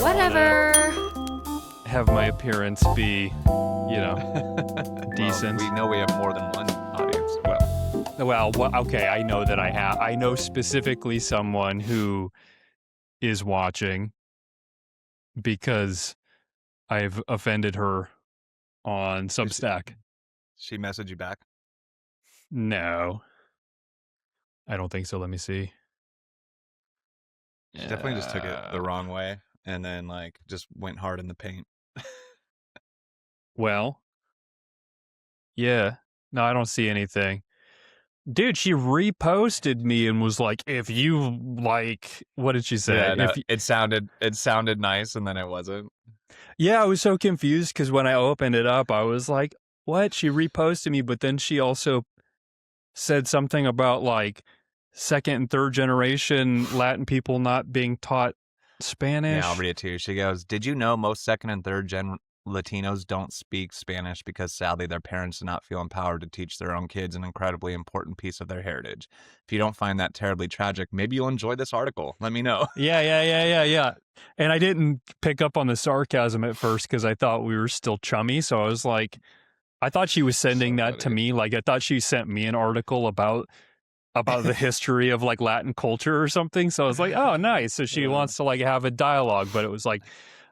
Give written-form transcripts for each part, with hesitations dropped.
Whatever. have my appearance be, decent. Well, we know we have more than one audience. Okay, I know that I know specifically someone who is watching because I've offended her on Substack. She messaged you back? No. I don't think so. Let me see. She definitely just took it the wrong way and then just went hard in the paint. Well, yeah. No, I don't see anything. Dude, she reposted me and was like, if you what did she say? Yeah, no, it sounded nice and then it wasn't. Yeah, I was so confused because when I opened it up, I was like, what? She reposted me, but then she also said something about second and third generation Latin people not being taught Spanish. Yeah, I'll read it to you. She goes, did you know most second and third gen Latinos don't speak Spanish because sadly their parents do not feel empowered to teach their own kids an incredibly important piece of their heritage? If you don't find that terribly tragic, maybe you'll enjoy this article. Let me know. Yeah. And I didn't pick up on the sarcasm at first because I thought we were still chummy. So I was like, I thought she was sending that to me. I thought she sent me an article about the history of Latin culture or something. So I was like, oh, nice. So she wants to have a dialogue, but it was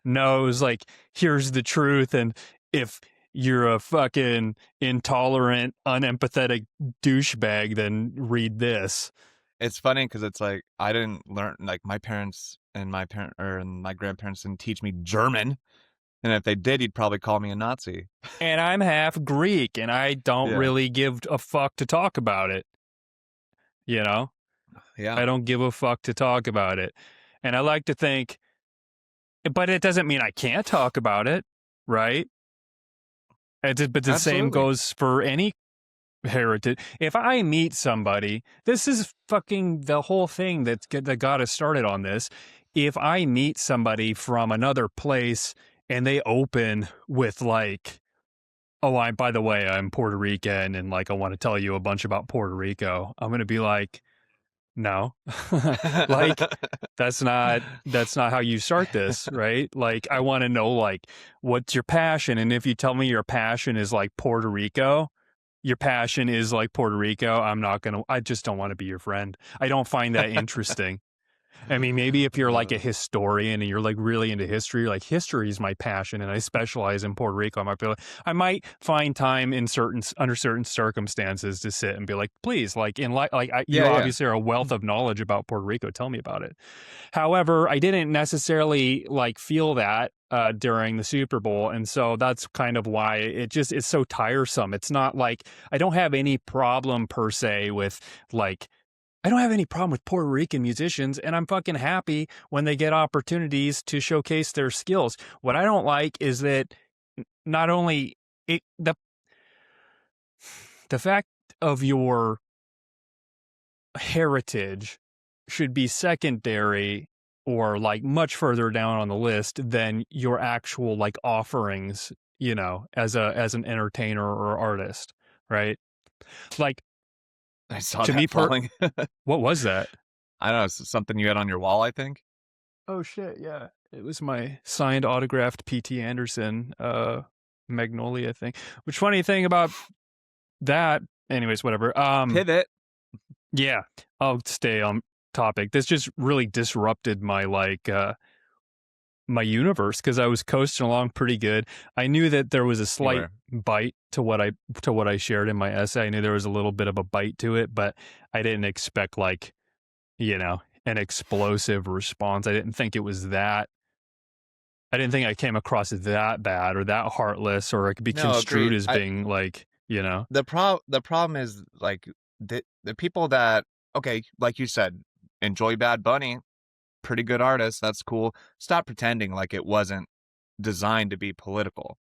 no, it was here's the truth. And if you're a fucking intolerant, unempathetic douchebag, then read this. It's funny because it's I didn't learn, my parents and my grandparents didn't teach me German. And if they did, you'd probably call me a Nazi. And I'm half Greek and I don't really give a fuck to talk about it. Yeah. I don't give a fuck to talk about it. And I like to think, but it doesn't mean I can't talk about it, right? But the Absolutely. Same goes for any heritage. If I meet somebody, this is fucking the whole thing that got us started on this. If I meet somebody from another place and they open with oh, by the way, I'm Puerto Rican and I want to tell you a bunch about Puerto Rico, I'm going to be like, no, that's not how you start this, right? I want to know what's your passion, and if you tell me your passion is Puerto Rico, your passion is Puerto Rico, I just don't want to be your friend. I don't find that interesting. I mean, maybe if you're a historian and you're really into history, history is my passion and I specialize in Puerto Rico, I might find time under certain circumstances to sit and be like, please, you obviously are a wealth of knowledge about Puerto Rico. Tell me about it. However, I didn't necessarily feel that during the Super Bowl. And so that's kind of why it's so tiresome. It's not I don't have any problem per se with I don't have any problem with Puerto Rican musicians, and I'm fucking happy when they get opportunities to showcase their skills. What I don't like is that not only the fact of your heritage should be secondary or much further down on the list than your actual offerings, as an entertainer or artist, right? I saw to that me, falling. What was that? I don't know. It's something you had on your wall, I think. Oh shit! Yeah, it was my signed, autographed P.T. Anderson Magnolia thing. Which funny thing about that? Anyways, whatever. Pivot. Yeah, I'll stay on topic. This just really disrupted my my universe because I was coasting along pretty good. I knew that there was a slight bite to what I shared in my essay. I knew there was a little bit of a bite to it, but I didn't expect an explosive response. I didn't think it was that. I didn't think I came across as that bad or that heartless or it could be construed as being The problem is the people that, okay, like you said, enjoy Bad Bunny, pretty good artist, that's cool. Stop pretending like it wasn't designed to be political.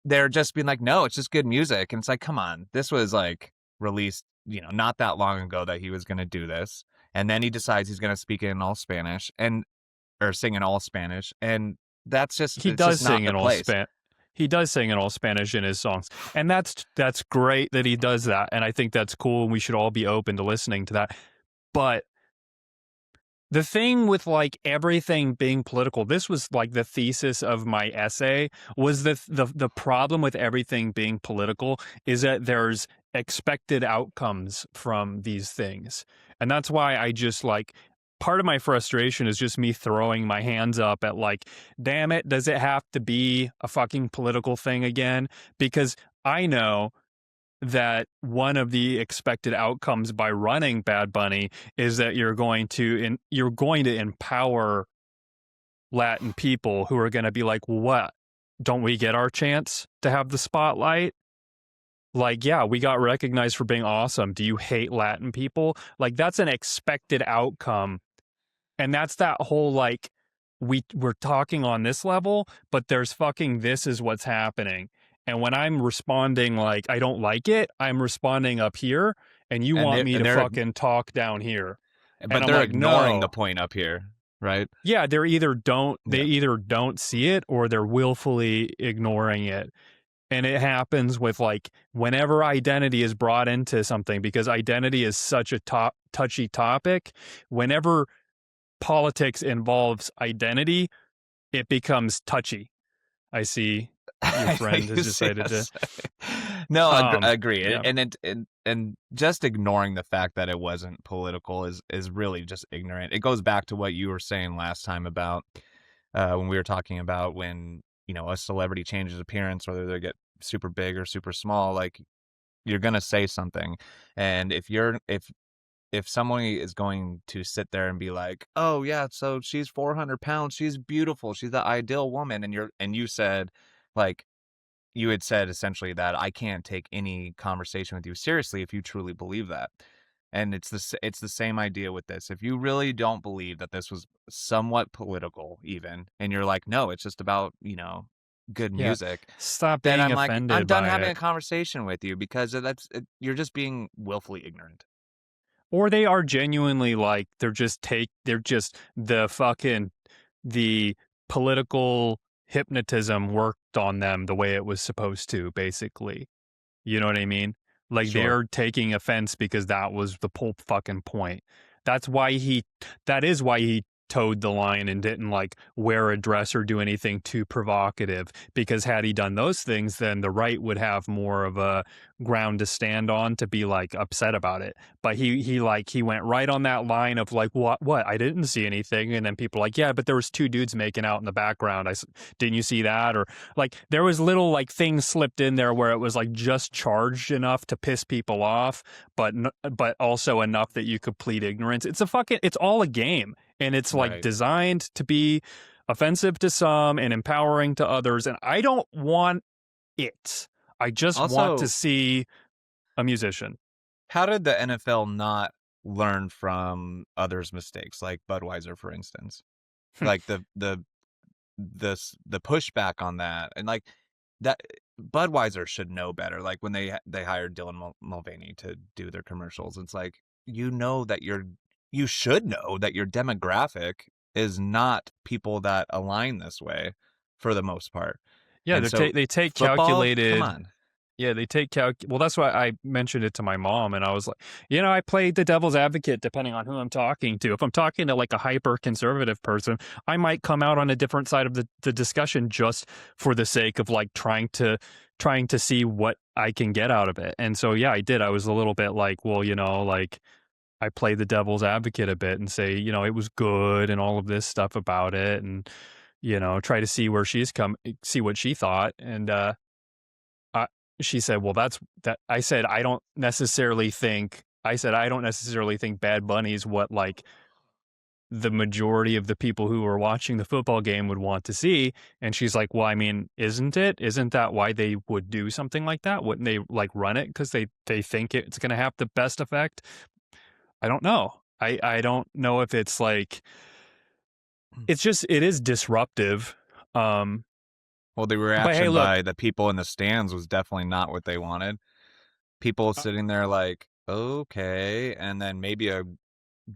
They're just being no, it's just good music. And it's come on, this was released, not that long ago that he was going to do this. And then he decides he's going to speak in all Spanish or sing in all Spanish. And that's just, he does sing in all Spanish. He does sing in all Spanish in his songs. And that's great that he does that. And I think that's cool. And we should all be open to listening to that. But The thing with like everything being political, this was like the thesis of my essay, was the problem with everything being political is that there's expected outcomes from these things. And that's why I just like part of my frustration is just me throwing my hands up at like, damn it, does it have to be a fucking political thing again? Because I know that one of the expected outcomes by running Bad Bunny is that you're going to empower Latin people who are going to be like, what? Don't we get our chance to have the spotlight? Like, yeah, we got recognized for being awesome. Do you hate Latin people? Like, that's an expected outcome. And that's that whole like we're talking on this level, but there's fucking this is what's happening. And when I'm responding like I don't like it, I'm responding up here and you And want they me and to they're fucking talk down here. And but I'm they're like, ignoring the no. point up here, right? Yeah, they Yeah. either don't see it or they're willfully ignoring it. And it happens with like whenever identity is brought into something because identity is such a touchy topic. Whenever politics involves identity, it becomes touchy. I see your I friend has you see decided to. us. No, I agree, Yeah, and just ignoring the fact that it wasn't political is really just ignorant. It goes back to what you were saying last time about when we were talking about when a celebrity changes appearance, whether they get super big or super small. Like you're gonna say something, and if someone is going to sit there and be like, "Oh yeah, so she's 400 pounds, she's beautiful, she's the ideal woman," and you said, like, you had said essentially that I can't take any conversation with you seriously if you truly believe that. And it's the same idea with this. If you really don't believe that this was somewhat political, even, and you're like, no, it's just about good yeah. music, Stop then being I'm like, I'm offended done by having a it. conversation with you because you're just being willfully ignorant. Or they are genuinely like they're just the political hypnotism worked on them the way it was supposed to, basically. You know what I mean? Like Sure. they're taking offense because that was the whole fucking point. That's why that is why he towed the line and didn't like wear a dress or do anything too provocative. Because had he done those things, then the right would have more of a ground to stand on to be like upset about it. But he went right on that line of like what I didn't see anything, and then people are like yeah, but there was two dudes making out in the background. Didn't you see that? Or like there was little like things slipped in there where it was like just charged enough to piss people off, but also enough that you could plead ignorance. It's all a game, and it's like Right. designed to be offensive to some and empowering to others. And I don't want it. I just want to Also, see a musician. how did the NFL not learn from others' mistakes, like Budweiser, for instance? Like the pushback on that, and like that Budweiser should know better. Like when they hired Dylan Mulvaney to do their commercials, it's like you should know that your demographic is not people that align this way for the most part. Yeah, And so they take football, come calculated. on. Yeah, they take well, that's why I mentioned it to my mom, and I was like, I played the devil's advocate depending on who I'm talking to. If I'm talking to like a hyper conservative person, I might come out on a different side of the discussion just for the sake of like trying to see what I can get out of it. And so yeah, I did. I was a little bit like, well, like I played the devil's advocate a bit and say, it was good and all of this stuff about it, and try to see where see what she thought. And I, she said, "Well, that's that." I said, "I don't necessarily think Bad Bunny is what like the majority of the people who are watching the football game would want to see." And she's like, "Well, I mean, isn't it? Isn't that why they would do something like that? Wouldn't they like run it because they think it's going to have the best effect?" I don't know. I don't know if it's like it is disruptive. Um, Well, the but hey, reaction look, by the people in the stands was definitely not what they wanted. People sitting there like, okay, and then maybe a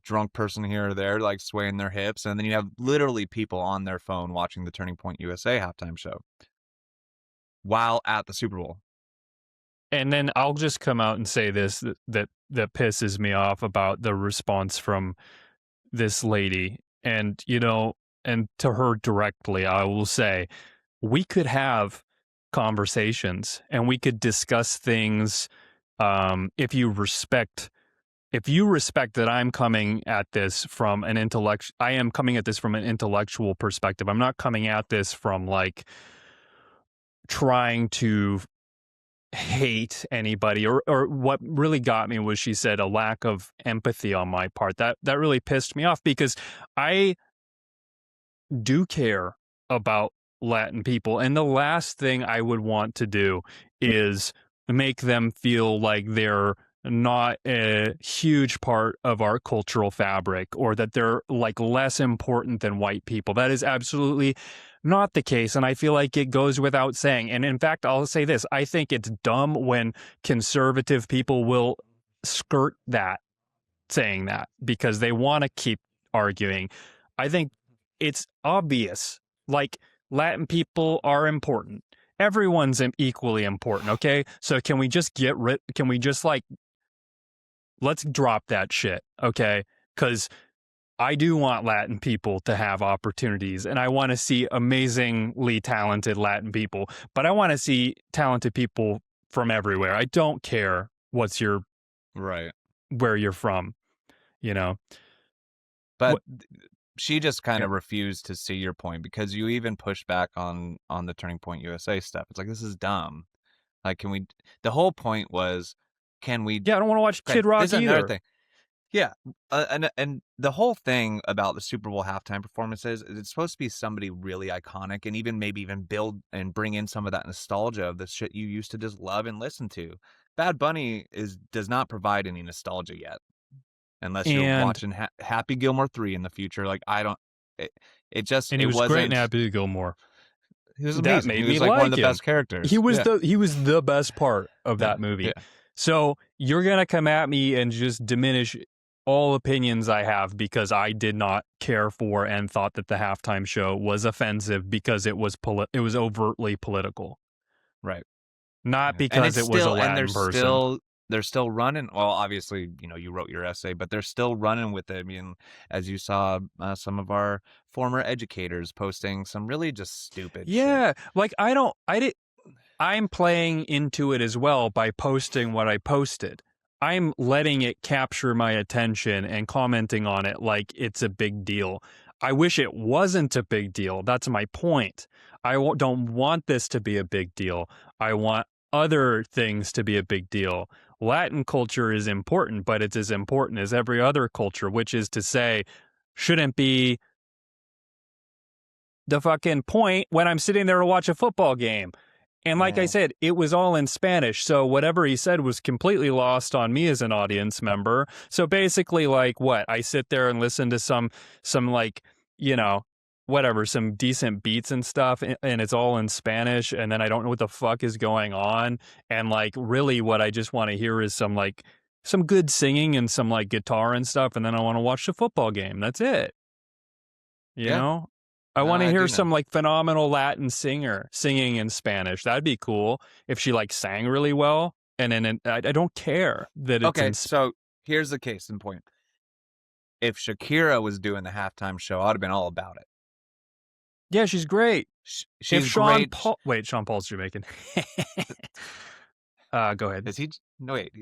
drunk person here or there like swaying their hips, and then you have literally people on their phone watching the Turning Point USA halftime show while at the Super Bowl. and then I'll just come out and say this that pisses me off about the response from this lady, and and to her directly, I will say, we could have conversations and we could discuss things. If you respect that I'm coming at this from an I am coming at this from an intellectual perspective. I'm not coming at this from like trying to hate anybody, or what really got me was she said a lack of empathy on my part. That really pissed me off, because I do care about Latin people, and the last thing I would want to do is make them feel like they're not a huge part of our cultural fabric, or that they're like less important than white people. That is absolutely not the case, and I feel like it goes without saying. And in fact, I'll say this: I think it's dumb when conservative people will skirt that, saying that, because they want to keep arguing. I think it's obvious. Like, Latin people are important. Everyone's equally important, okay? So can we just like, let's drop that shit, okay? Because I do want Latin people to have opportunities, and I want to see amazingly talented Latin people, but I want to see talented people from everywhere. I don't care right. where you're from, you know? But she just kind of Yeah. refused to see your point, because you even pushed back on the Turning Point USA stuff. It's like, this is dumb. Like, the whole point was, can we? Yeah, I don't want to watch Okay, Kid Rock this is another either. thing. Yeah, and the whole thing about the Super Bowl halftime performances is it's supposed to be somebody really iconic, and maybe even build and bring in some of that nostalgia of the shit you used to just love and listen to. Bad Bunny does not provide any nostalgia yet, unless you're And watching Happy Gilmore 3 in the future. Like, I don't. and he It was great in wasn't. Happy Gilmore. He was That amazing. He made me was like one of like the him. best characters. Yeah, He was the best part of yeah, that movie. yeah. So you're gonna come at me and just diminish all opinions I have because I did not care for and thought that the halftime show was offensive because it was overtly political, Right. not And because it's it was a still, and Latin person. they're still running. Well, obviously, you wrote your essay, but they're still running with it. I mean, as you saw, some of our former educators posting some really just stupid shit. Yeah, like I'm playing into it as well by posting what I posted. I'm letting it capture my attention and commenting on it like it's a big deal. I wish it wasn't a big deal. That's my point. Don't want this to be a big deal. I want other things to be a big deal. Latin culture is important, but it's as important as every other culture, which is to say, shouldn't be the fucking point when I'm sitting there to watch a football game. And like I said, it was all in Spanish, so whatever he said was completely lost on me as an audience member. So basically, like, what? I sit there and listen to some like, whatever, some decent beats and stuff, and it's all in Spanish, and then I don't know what the fuck is going on. And like, really, what I just want to hear is some good singing and some like guitar and stuff, and then I want to watch the football game. That's it. You Yeah, know? I no, want to I hear do know. some like phenomenal Latin singer singing in Spanish. That'd be cool if she like sang really well. And then I don't care that it's Okay, in. so here's the case in point. If Shakira was doing the halftime show, I'd have been all about it. Yeah, she's great. She's great. Sean Paul's Jamaican. Go ahead. Is he? No, wait.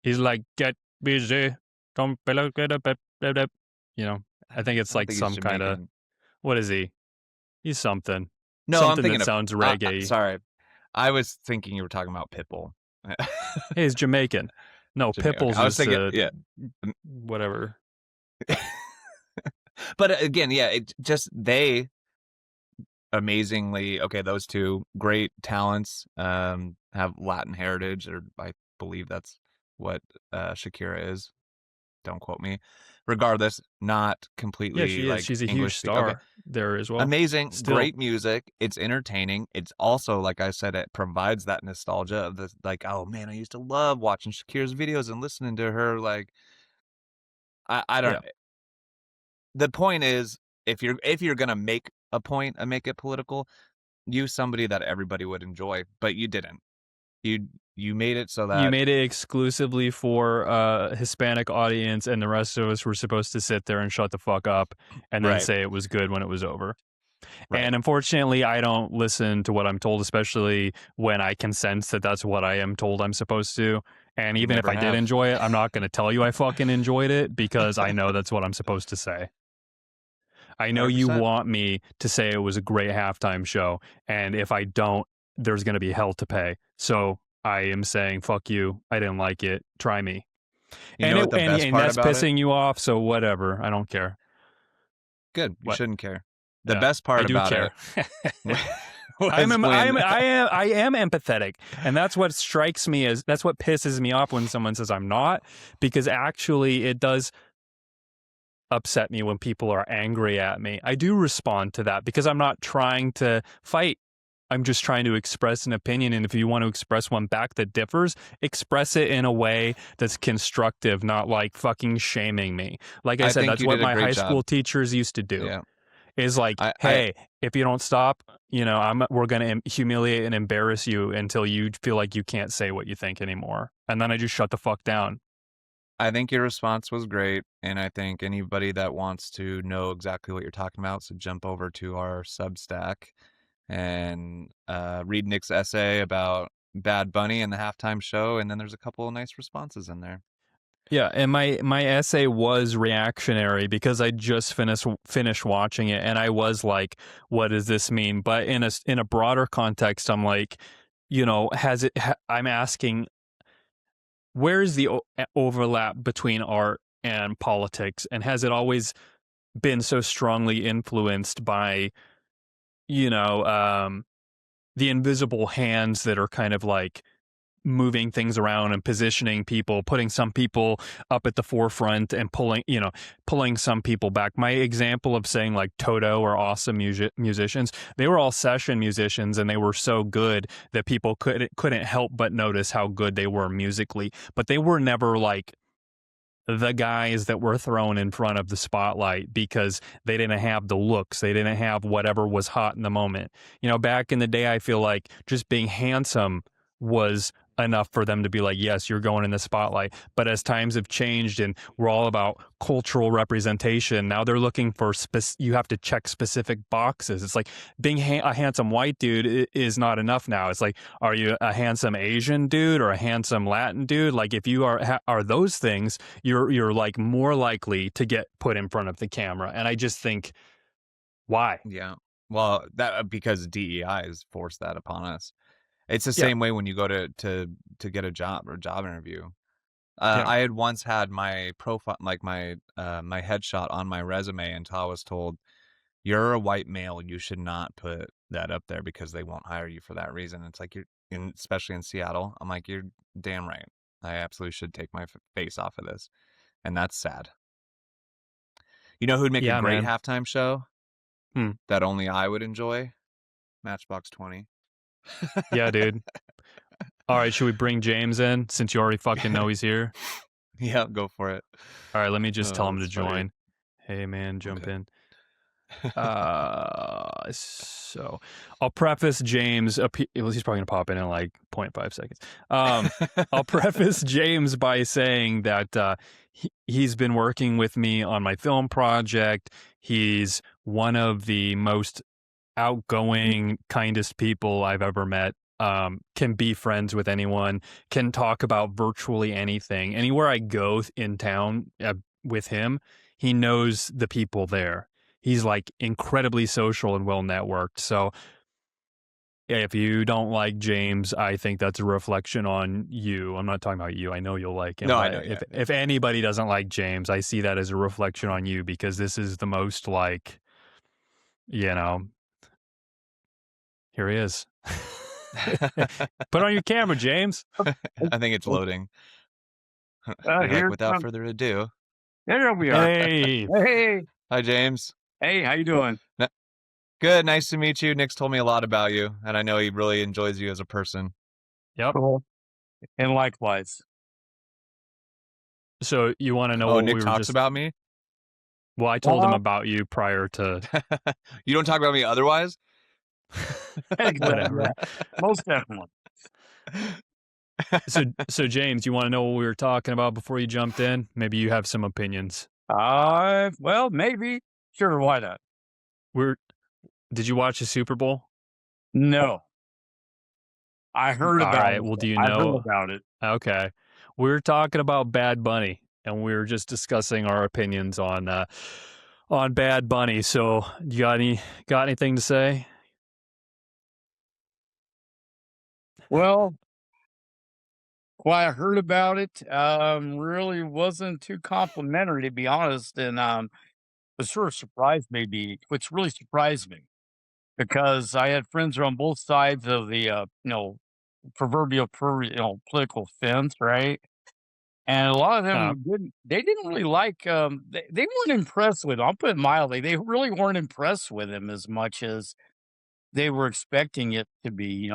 He's like, get busy. Don't get up. I think it's I don't like think he's some kind of, Jamaican. what is he? He's something. No, I'm Something thinking that of. sounds reggae. Sorry, I was thinking you were talking about Pitbull. Hey, he's Jamaican. No, Jamaican. Okay. Pitbull's I was just thinking, yeah. whatever. But again, yeah, it just they amazingly okay. Those two great talents have Latin heritage, or I believe that's what Shakira is. Don't quote me. Regardless, not Yeah, completely she is. like She's a huge English speak. Okay, star there as well. amazing, Still. great music. It's entertaining. It's also, like I said, it provides that nostalgia of the like, oh man, I used to love watching Shakira's videos and listening to her. Like, I don't. Yeah. The point is, if you're gonna make a point and make it political, use somebody that everybody would enjoy. But you didn't. You you made it so You that made it exclusively for a Hispanic audience, and the rest of us were supposed to sit there and shut the fuck up and then right, say it was good when it was over. right. And unfortunately, I don't listen to what I'm told, especially when I can sense that that's what I am told I'm supposed to. And You even if never I did have. enjoy it, I'm not going to tell you I fucking enjoyed it because I know that's what I'm supposed to say. I know you 100%. want me to say it was a great halftime show. And if I don't, there's going to be hell to pay. So I am saying, fuck you. I didn't like it. Try me. You And know it what the best and part that's about it? pissing you off. So whatever. I don't care. Good. You What? shouldn't care. The Yeah, best I part do about care. it was when I am empathetic, and that's what strikes me as that's what pisses me off when someone says I'm not, because actually it does upset me when people are angry at me. I do respond to that because I'm not trying to fight. I'm just trying to express an opinion, and if you want to express one back that differs, express it in a way that's constructive, not like fucking shaming me. Like I I said, think that's you what did a my great high job. school teachers used to do. Yeah. Is like, I hey, if you don't stop, we're gonna humiliate and embarrass you until you feel like you can't say what you think anymore, and then I just shut the fuck down. I think your response was great, and I think anybody that wants to know exactly what you're talking about should jump over to our Substack and read Nick's essay about Bad Bunny and the halftime show, and then there's a couple of nice responses in there. Yeah, and my essay was reactionary because I just finished watching it, and I was like, "What does this mean?" But in a broader context, I'm like, I'm asking, where is the overlap between art and politics, and has it always been so strongly influenced by you know the invisible hands that are kind of like moving things around and positioning people, putting some people up at the forefront and pulling some people back. My example of saying like Toto or awesome musicians, they were all session musicians and they were so good that people couldn't help but notice how good they were musically, but they were never like the guys that were thrown in front of the spotlight because they didn't have the looks. They didn't have whatever was hot in the moment. Back in the day, I feel like just being handsome was enough for them to be like, yes, you're going in the spotlight. But as times have changed and we're all about cultural representation, now they're looking for you have to check specific boxes. It's like being a handsome white dude is not enough now. It's like, are you a handsome Asian dude or a handsome Latin dude? Like if you are those things, you're like more likely to get put in front of the camera. And I just think, why? Yeah. Well, that because DEI has forced that upon us. It's the Yeah, same way when you go to get a job or a job interview. yeah. I had once had my profile, like my headshot on my resume until I was told, "You're a white male. You should not put that up there because they won't hire you for that reason." It's like especially in Seattle. I'm like, "You're damn right. I absolutely should take my face off of this," and that's sad. You know who'd make a Yeah, great man. halftime show Hmm. that only I would enjoy? Matchbox 20. Yeah, dude. All right, should we bring James in since you already fucking know he's here? Yeah, go for it. All right, let me just tell Oh, him to that's funny. join. Hey, man, jump Okay. in. So I'll preface James. Well, he's probably gonna pop in like 0.5 seconds. I'll preface James by saying that he's been working with me on my film project. He's one of the most outgoing, kindest people I've ever met. Can be friends with anyone, can talk about virtually anything. Anywhere I go in town with him, he knows the people there. He's like incredibly social and well networked. So if you don't like James, I think that's a reflection on you. I'm not talking about you. I know you'll like him, No, I know. but Yeah, yeah. if anybody doesn't like James, I see that as a reflection on you because this is the most like, you know, here he is. Put on your camera, James. I think it's loading. You're like, Here, without further ado. there we are. Hey. Hey, Hi, James. hey, how you doing? Good. Nice to meet you. Nick's told me a lot about you, and I know he really enjoys you as a person. Yep. Cool. And likewise. So you want to know Oh, what Nick we were talks just about me? Well, I told him about you prior to You don't talk about me otherwise? whatever. Yeah, most definitely. So James, you want to know what we were talking about before you jumped in? Maybe you have some opinions. Well, maybe. Sure, why not? Did you watch the Super Bowl? No. I heard All about right. it. Well, do you I heard know? about it. Okay. We're talking about Bad Bunny, and we were just discussing our opinions on Bad Bunny. So, you got anything to say? Well, I heard about it, really wasn't too complimentary, to be honest, and, it sort of surprised me, which really surprised me, because I had friends on both sides of the, proverbial political fence, right? And a lot of Uh, them didn't really like, they weren't impressed with him, I'll put it mildly, they really weren't impressed with him as much as they were expecting it to be,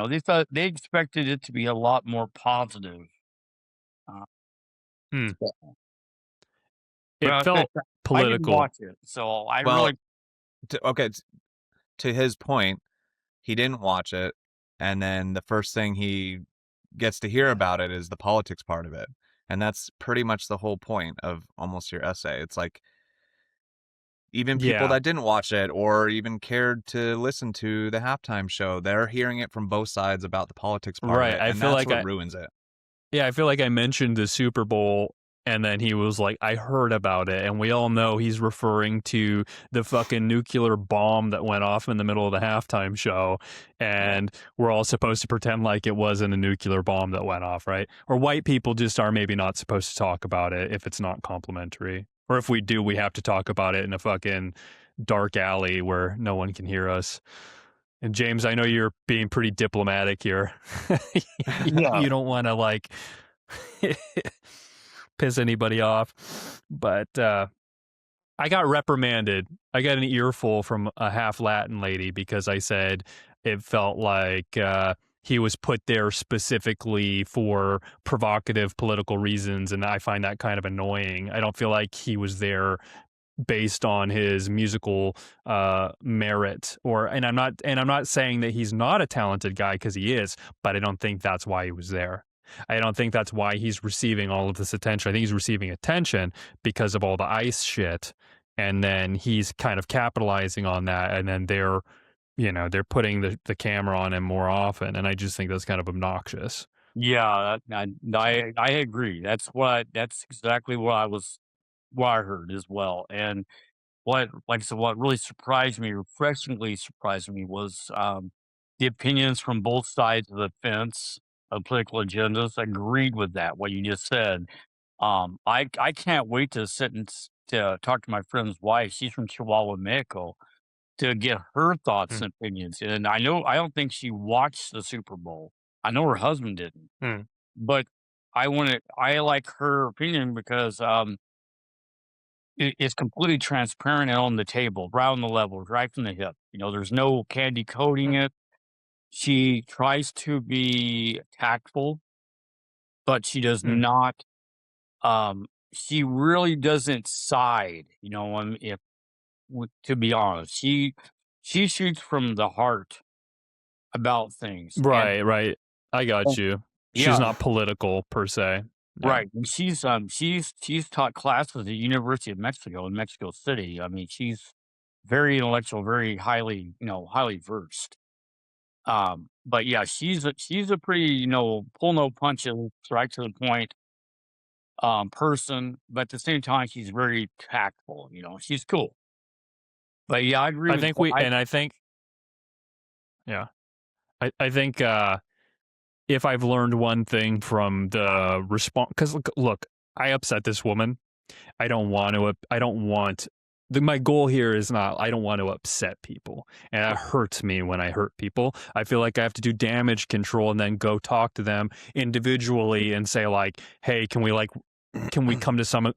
they expected it to be a lot more positive. Uh, hmm. so It well, felt I didn't political. watch it, so I Well, really to his point, he didn't watch it, and then the first thing he gets to hear about it is the politics part of it. And that's pretty much the whole point of almost your essay. It's like even people Yeah. that didn't watch it or even cared to listen to the halftime show, they're hearing it from both sides about the politics part of Right. it, I and feel that's like what ruins it. I feel like I mentioned the Super Bowl, and then he was like, I heard about it. And we all know he's referring to the fucking nuclear bomb that went off in the middle of the halftime show. And we're all supposed to pretend like it wasn't a nuclear bomb that went off, right? Or white people just are maybe not supposed to talk about it if it's not complimentary. Or if we do, we have to talk about it in a fucking dark alley where no one can hear us. And James, I know you're being pretty diplomatic here. yeah. You don't want to like piss anybody off, but I got reprimanded. I got an earful from a half Latin lady because I said it felt like he was put there specifically for provocative political reasons, and I find that kind of annoying. I don't feel like he was there based on his musical merit, and I'm not saying that he's not a talented guy, because he is, but I don't think that's why he was there. I don't think that's why he's receiving all of this attention. I think he's receiving attention because of all the ICE shit, and then he's kind of capitalizing on that, and then they're putting the camera on him more often, and I just think that's kind of obnoxious. Yeah, I agree. That's exactly what I heard as well. And like I said, what really surprised me, refreshingly surprised me, was the opinions from both sides of the fence of political agendas agreed with that. What you just said. I can't wait to to talk to my friend's wife. She's from Chihuahua, Mexico, to get her thoughts Hmm. and opinions. And I don't think she watched the Super Bowl. I know her husband didn't, Hmm. but I like her opinion because it's completely transparent and on the table, right on the levels, right from the hip. There's no candy coating it. She tries to be tactful, but she does Hmm. not. She really doesn't side. If to be honest, she shoots from the heart about things, and Right. I got you. She's yeah, not political per se. Yeah. right. And she's taught classes at the University of Mexico in Mexico City. I mean, she's very intellectual, very highly versed. But yeah, she's a pretty, pull no punches, right to the point, person. But at the same time, she's very tactful. She's cool. But yeah, I agree I with think you. yeah. I think if I've learned one thing from the response, because look, I upset this woman. I don't want my goal here is not, I don't want to upset people, and it hurts me when I hurt people. I feel like I have to do damage control and then go talk to them individually and say like, hey, can we come to some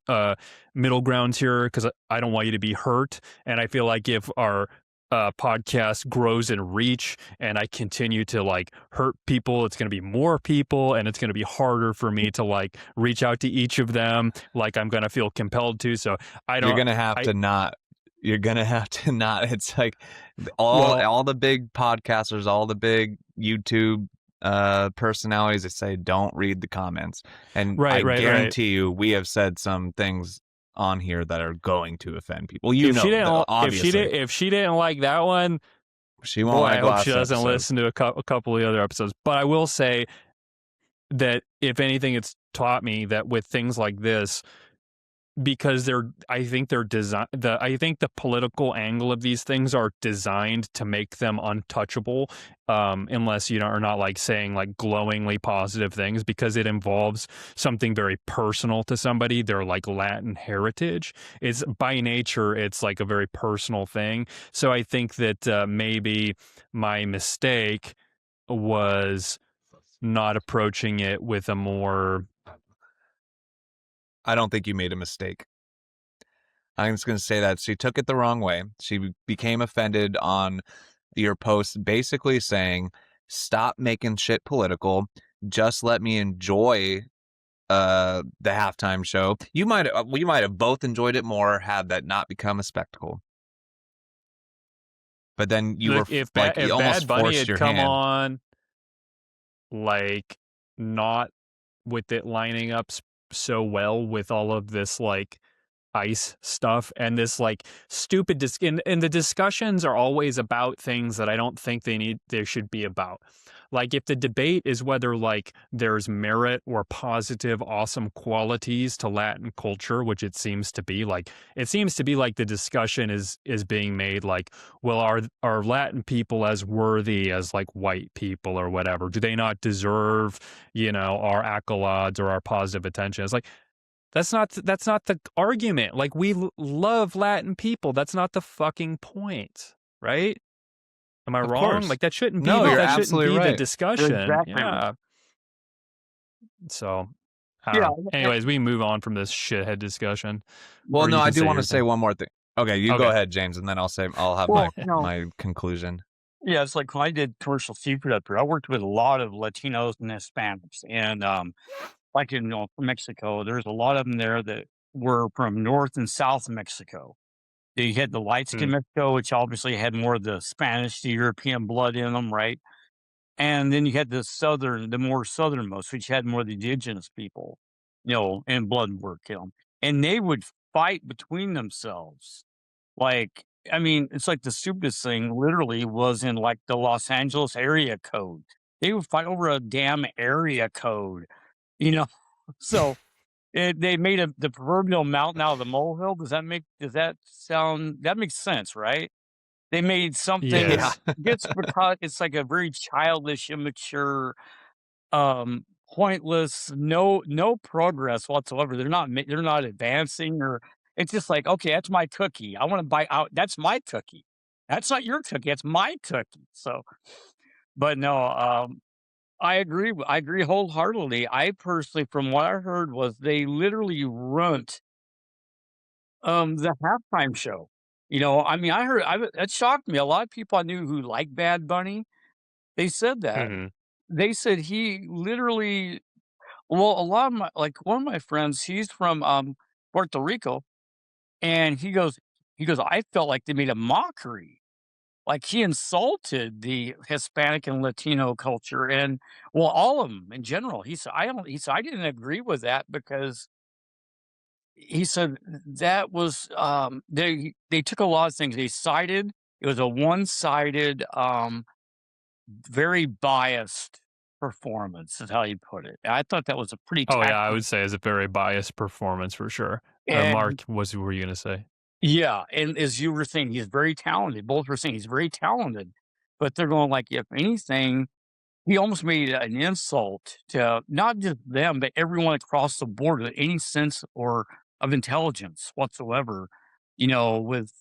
middle grounds here, because I don't want you to be hurt. And I feel like if our podcast grows in reach and I continue to like hurt people, it's going to be more people, and it's going to be harder for me to like reach out to each of them like I'm going to feel compelled to. So You're gonna have to not. You're gonna have to not. It's like all the big podcasters, all the big YouTube personalities that say don't read the comments, and I Right. guarantee you, we have said some things on here that are going to offend people. You If she know, didn't, obviously, if she didn't like that one, she won't boy, like I hope she last doesn't episode. listen to a couple of the other episodes. But I will say that if anything, it's taught me that with things like this, because I think they're I think the political angle of these things are designed to make them untouchable, unless you are not like saying like glowingly positive things, because it involves something very personal to somebody, their like Latin heritage. It's by nature, it's like a very personal thing. So I think that maybe my mistake was not approaching it with a more. I don't think you made a mistake. I'm just going to say that she took it the wrong way. She became offended on your post, basically saying, "Stop making shit political. Just let me enjoy the halftime show." We might have both enjoyed it more had that not become a spectacle. But then you Look, were if you almost Bad Bunny forced had your come hand. on, like not with it lining up so well with all of this like ice stuff and this like stupid and the discussions are always about things that I don't think they should be about. Like if the debate is whether like there's merit or positive awesome qualities to Latin culture, which it seems to be, like the discussion is being made like, well, are Latin people as worthy as like white people or whatever? Do they not deserve, our accolades or our positive attention? It's like, that's not the argument. Like we love Latin people. That's not the fucking point, right? Am I Of wrong? course. Like that shouldn't be No, you're that shouldn't absolutely be the right. discussion. Exactly. Yeah. So, I Yeah. don't know. Anyways, we move on from this shithead discussion. Well, Or no, you I can do want your to say thing. one more thing. Okay, you go Okay. ahead, James, and then I'll have Well, my conclusion. Yeah, it's like when I did commercial seafood up here, I worked with a lot of Latinos and Hispanics. And like from Mexico, there's a lot of them there that were from North and South Mexico. You had the light skin Mexico, which obviously had more of the Spanish, the European blood in them, right? And then you had the more southernmost, which had more of the indigenous people, and blood work in them. And they would fight between themselves. Like, I mean, it's like the stupidest thing literally was in like the Los Angeles area code. They would fight over a damn area code, you know? So they made the proverbial mountain out of the molehill. That makes sense, right? They made something Yeah. Yes. just because it's like a very childish, immature, pointless, no progress whatsoever. They're not advancing, or it's just like, okay, that's my cookie. I want to buy out. That's my cookie. That's not your cookie. That's my cookie. So, but no, I agree. I agree wholeheartedly. I personally, from what I heard, was they literally runt the halftime show. I mean, it shocked me. A lot of people I knew who like Bad Bunny, they said that. Mm-hmm. They said he literally, well, a lot of one of my friends, he's from Puerto Rico, and he goes, I felt like they made a mockery. Like he insulted the Hispanic and Latino culture, and well, all of them in general. He said I didn't agree with that because he said that was they took a lot of things. They cited it was a one-sided, very biased performance, is how you put it. I thought that was a pretty Oh yeah, I tactful. would say it's a very biased performance for sure. And Mark, what were you gonna say? yeah, and as you were saying, he's very talented. Both were saying he's very talented, but they're going like, if anything, he almost made it an insult to not just them, but everyone across the board with any sense or of intelligence whatsoever. With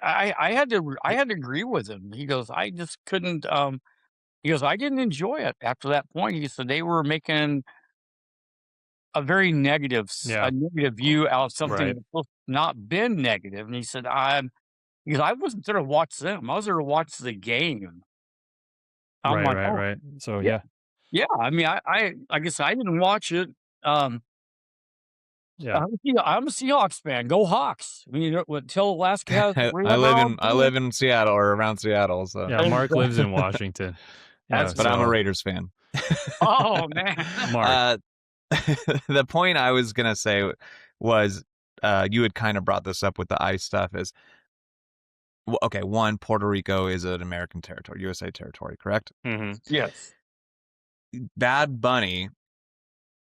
I had to agree with him. He goes, I just couldn't. He goes, I didn't enjoy it after that point. He said they were making a very Yeah. a negative view out of something Right. that's supposed to not been negative. And he said, because I wasn't there to watch them. I was there to watch the game. I'm like, oh, Right. So yeah. yeah. Yeah, I mean, I guess I didn't watch it. Yeah. I'm a Seahawks fan. Go Hawks! I mean, until Alaska has I live in Seattle or around Seattle, so Yeah, Mark lives in Washington. That's but I'm a so Raiders fan. Oh man. Mark. The point I was gonna say was, you had kind of brought this up with the ice stuff. Is okay. One, Puerto Rico is an American territory, USA territory, correct? Mhm. Yes. Bad Bunny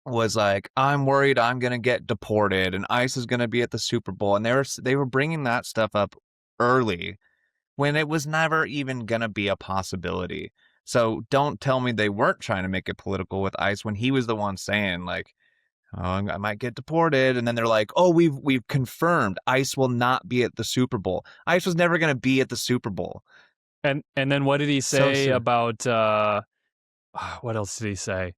was like, I'm worried I'm gonna get deported, and ICE is gonna be at the Super Bowl, and they were bringing that stuff up early when it was never even gonna be a possibility. So don't tell me they weren't trying to make it political with ICE when he was the one saying like, oh, I might get deported, and then they're like, oh, we've confirmed ICE will not be at the Super Bowl. ICE was never gonna be at the Super Bowl. And then what did he So say soon. about what else did he say?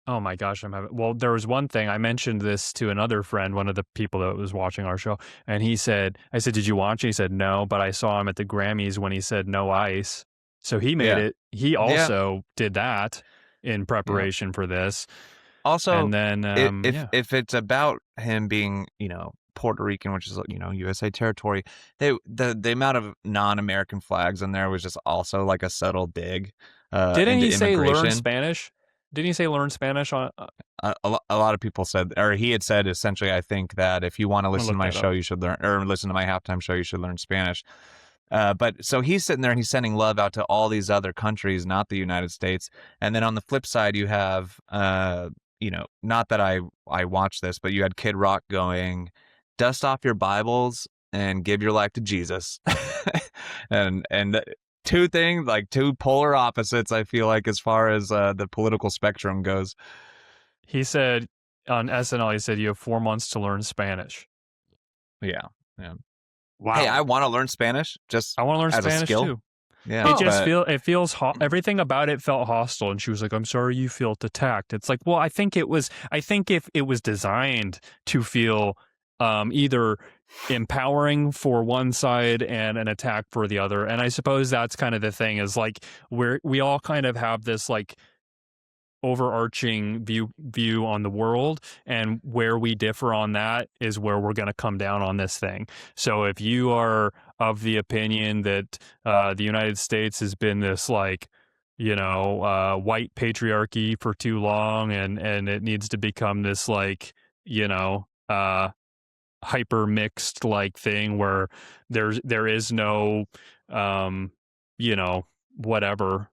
Oh my gosh, well, there was one thing I mentioned this to another friend, one of the people that was watching our show, and I said, did you watch it? He said, no, but I saw him at the Grammys when he said no ice. So he made Yeah. it. He also did that in Yeah. preparation for this. Also, And then, if it's about him being, Puerto Rican, which is, USA territory, the amount of non-American flags in there was just also like a subtle dig didn't into he say learn immigration. Spanish? Didn't he say learn Spanish on? A lot of people said, or he had said essentially, I think that if you want to listen to look my that show, up. you should learn, or listen to my halftime show, you should learn Spanish. But so he's sitting there and he's sending love out to all these other countries, not the United States. And then on the flip side, you have, not that I watched this, but you had Kid Rock going, dust off your Bibles and give your life to Jesus. and two things, like two polar opposites, I feel like, as far as the political spectrum goes. He said on SNL, he said, you have 4 months to learn Spanish. Yeah. Wow. Hey, I want to learn Spanish. Just I want to learn as Spanish a skill. too. Yeah, It just feels everything about it felt hostile, and she was like, "I'm sorry you felt attacked." It's like, well, I think if it was designed to feel either empowering for one side and an attack for the other, and I suppose that's kind of the thing is like we all kind of have this like overarching view on the world, and where we differ on that is where we're going to come down on this thing. So if you are of the opinion that the United States has been this like white patriarchy for too long, and it needs to become this like hyper mixed like thing where there is no whatever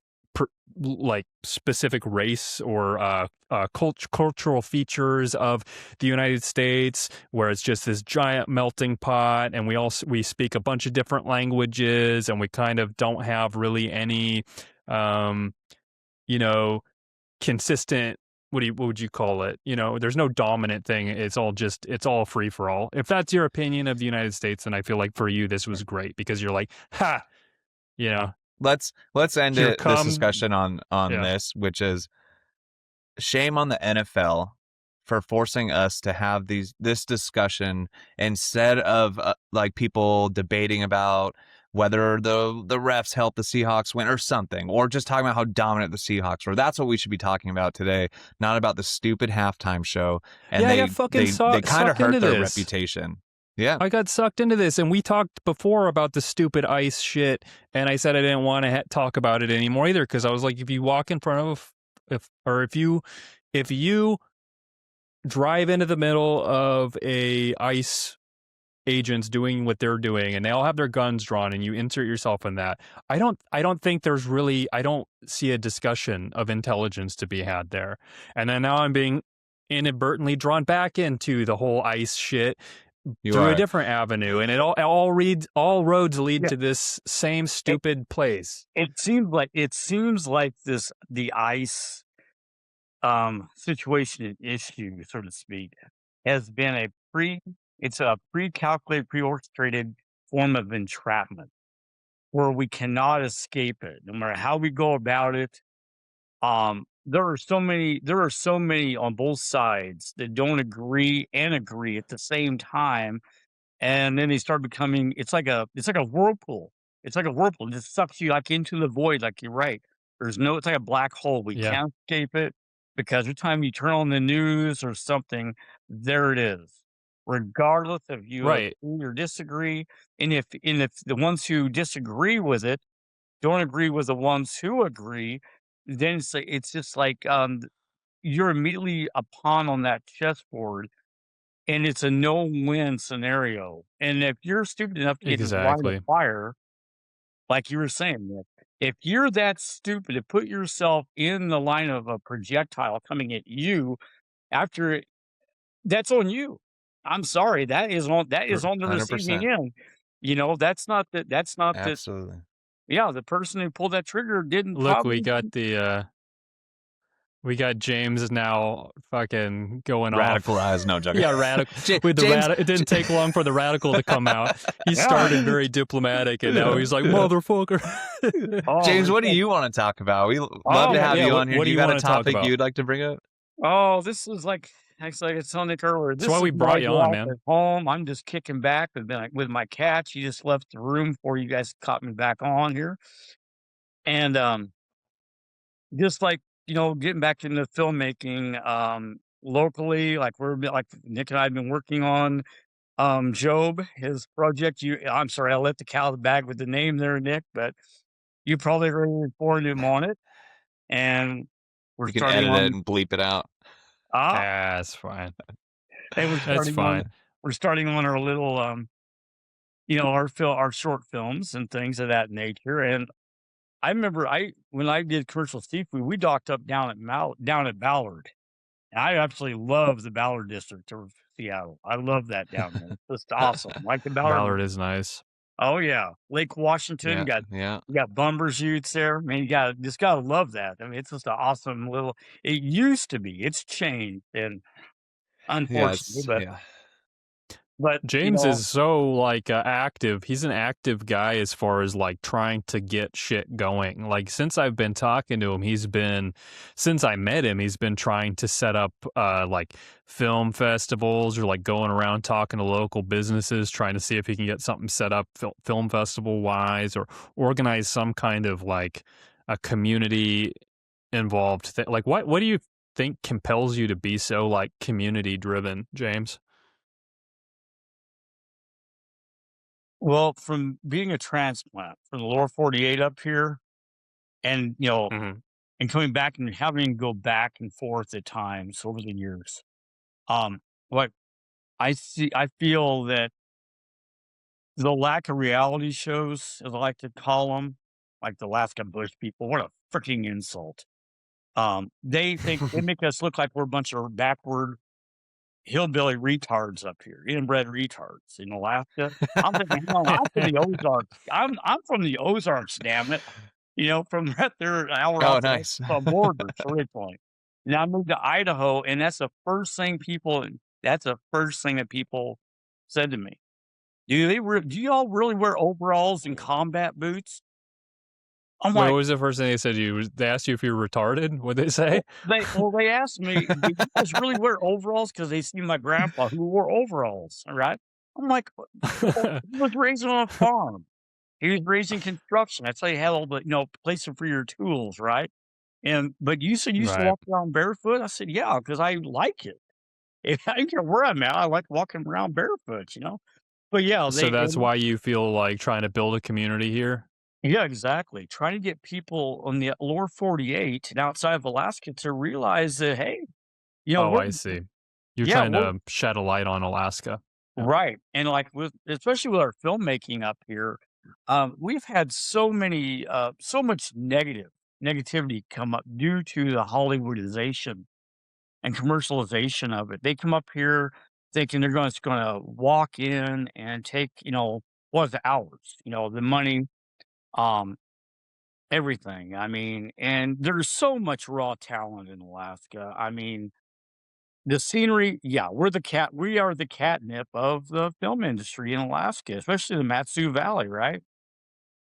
like specific race or cultural features of the United States, where it's just this giant melting pot, and we speak a bunch of different languages, and we kind of don't have really any consistent, what would you call it? There's no dominant thing. It's all free for all. If that's your opinion of the United States, then I feel like for you this was great, because you're like, ha, let's end this discussion on this, which is shame on the NFL for forcing us to have this discussion instead of like people debating about whether the refs helped the Seahawks win or something, or just talking about how dominant the Seahawks were. That's what we should be talking about today, not about the stupid halftime show. And I got fucking they kind of hurt their this reputation. Yeah, I got sucked into this, and we talked before about the stupid ice shit, and I said I didn't want to talk about it anymore either, because I was like, if you walk in front of, if you drive into the middle of a ICE agents doing what they're doing, and they all have their guns drawn, and you insert yourself in that, I don't think I don't see a discussion of intelligence to be had there. And then now I'm being inadvertently drawn back into the whole ICE shit through a different avenue, and all roads lead to this same stupid place. It seems like the ICE situation and issue, so to speak, has been it's a pre-calculated, pre-orchestrated form of entrapment where we cannot escape it, no matter how we go about it. There are so many on both sides that don't agree and agree at the same time, and then they start becoming, it's like a whirlpool. It's like a whirlpool. It just sucks you like into the void, like you're right. It's like a black hole. We can't escape it, because every time you turn on the news or something, there it is. regardless if you Right. agree or disagree. And if the ones who disagree with it don't agree with the ones who agree, then it's just like you're immediately a pawn on that chessboard, and it's a no-win scenario. And if you're stupid enough to get in the line of Exactly. fire, like you were saying, Nick, if you're that stupid to put yourself in the line of a projectile coming at you after it, that's on you. I'm sorry, that is on the receiving 100%. end. That's not the Absolutely. yeah, the person who pulled that trigger didn't Look, probably we got James now fucking going off. Radicalized, no joking. Yeah, radical. James, It didn't take long for the radical to come out. He Yeah. started very diplomatic, and now he's like, motherfucker. Oh, James, what do yeah. you want to talk about? We love Oh, to have yeah, you what- on here. what Do do you you got a wanna talk topic about? you'd like to bring up? Oh, this is like actually, I told Nick earlier, That's this why is we where brought I you go on, out man. at home. I'm just kicking back with my cat. She just left the room before you guys caught me back on here. And just like, getting back into filmmaking, locally, like like Nick and I have been working on Job, his project. I'm sorry, I let the cat out of the bag with the name there, Nick, but you probably already informed him on it. And we're You can starting edit it on and bleep it out. ah, That's fine. and That's fine. we're starting on our little our short films and things of that nature. And I remember when I did commercial seafood, we docked up down at Ballard. And I absolutely love the Ballard district of Seattle. I love that down there. It's just awesome. Like the Ballard. Ballard is nice. Oh yeah, Lake Washington Yeah, got yeah. you got Bumbershoot's there. Man, you gotta love that. I mean, it's just an awesome little. It used to be. It's changed, and Yeah, unfortunately, it's but yeah. but James is so like active. He's an active guy as far as like trying to get shit going. Like since I've been talking to him, since I met him, he's been trying to set up like film festivals or like going around talking to local businesses, trying to see if he can get something set up film festival wise or organize some kind of like a community involved thing. Like what do you think compels you to be so like community driven, James? well, from being a transplant from the lower 48 up here, and Mm-hmm. and coming back and having to go back and forth at times over the years. What I feel that the lack of reality shows, as I like to call them, like the Alaska Bush people, what a freaking insult. They make us look like we're a bunch of backward hillbilly retards up here, inbred retards in Alaska. I'm thinking, I'm from the Ozarks. I'm from the Ozarks, damn it. From right there an hour Oh, off the nice. border originally. Now I moved to Idaho, and that's the first thing that people said to me. Do y'all really wear overalls and combat boots? I'm Wait, what like, was the first thing they said to you? They asked you if you were retarded? What'd they say? they asked me, "Do you guys really wear overalls?" Because they see my grandpa who wore overalls, all right? I'm like, "Well, he was raised on a farm. He was raised in construction. That's how you had all the, places for your tools, right? But you said you used to Right. walk around barefoot?" I said, "Yeah, because I like it. If I don't care where I'm at, I like walking around barefoot." But yeah, So that's why you feel like trying to build a community here? yeah, exactly. Trying to get people on the lower 48 and outside of Alaska to realize that, hey, Oh, we're I see. You're yeah, trying we're to shed a light on Alaska. Yeah. right. And like especially with our filmmaking up here, we've had so much negativity come up due to the Hollywoodization and commercialization of it. They come up here thinking they're just going to walk in and take, what's the hours, the money, um, everything. I mean, and there's so much raw talent in Alaska. I mean, the scenery, yeah, we are the catnip of the film industry in Alaska, especially the Matsu Valley, right?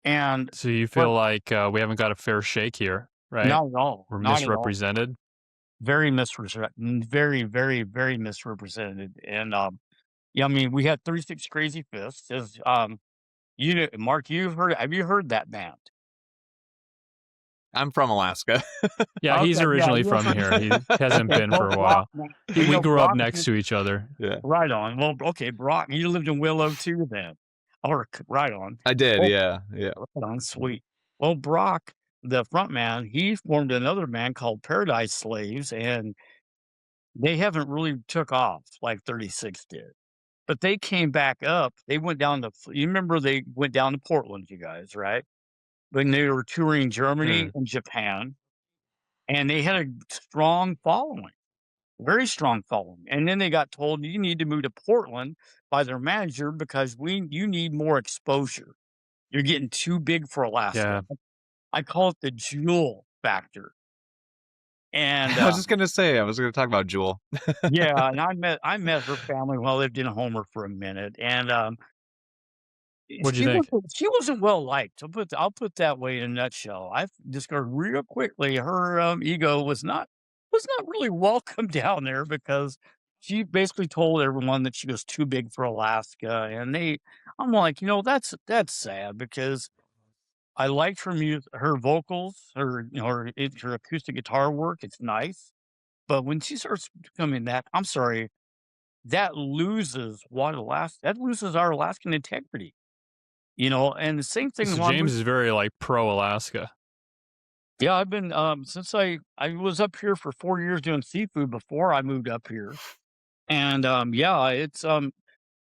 And So you but feel like we haven't got a fair shake here, right? not at all, We're not at all. misrepresented? Very misrepresented, very, very, very misrepresented. And yeah, I mean, we had 36 Crazy Fists. Mark, have you heard that band? I'm from Alaska. Yeah, he's Okay, yeah, originally you're from from here. He hasn't okay, been well, for a Brock, while. well, We grew up next to each other. Yeah, right on. Well, okay, Brock, you lived in Willow too then. Or right on. I did. Well, Yeah, yeah. right on, sweet. Well, Brock, the front man, he formed another band called Paradise Slaves, and they haven't really took off like 36 did. But they came back up. They went down to you remember they went down to Portland, you guys, right? When they were touring Germany Mm. and Japan, and they had a strong following. Very strong following, and then they got told, "You need to move to Portland," by their manager because you need more exposure. You're getting too big for Alaska. Yeah. I call it the jewel factor, and, I was just gonna say. I was gonna talk about Jewel. yeah, and I met her family when I lived in Homer for a minute, and, What'd you think? she wasn't well liked. I'll put that way in a nutshell. I've discovered real quickly her, ego was not really welcome down there because she basically told everyone that she was too big for Alaska, and I'm like, that's sad because I liked her vocals, her acoustic guitar work, it's nice, but when she starts becoming that, I'm sorry, that loses our Alaskan integrity. And the same thing So when I James moved. is very like pro Alaska. Yeah, I've been, since I was up here for 4 years doing seafood before I moved up here, and, yeah, I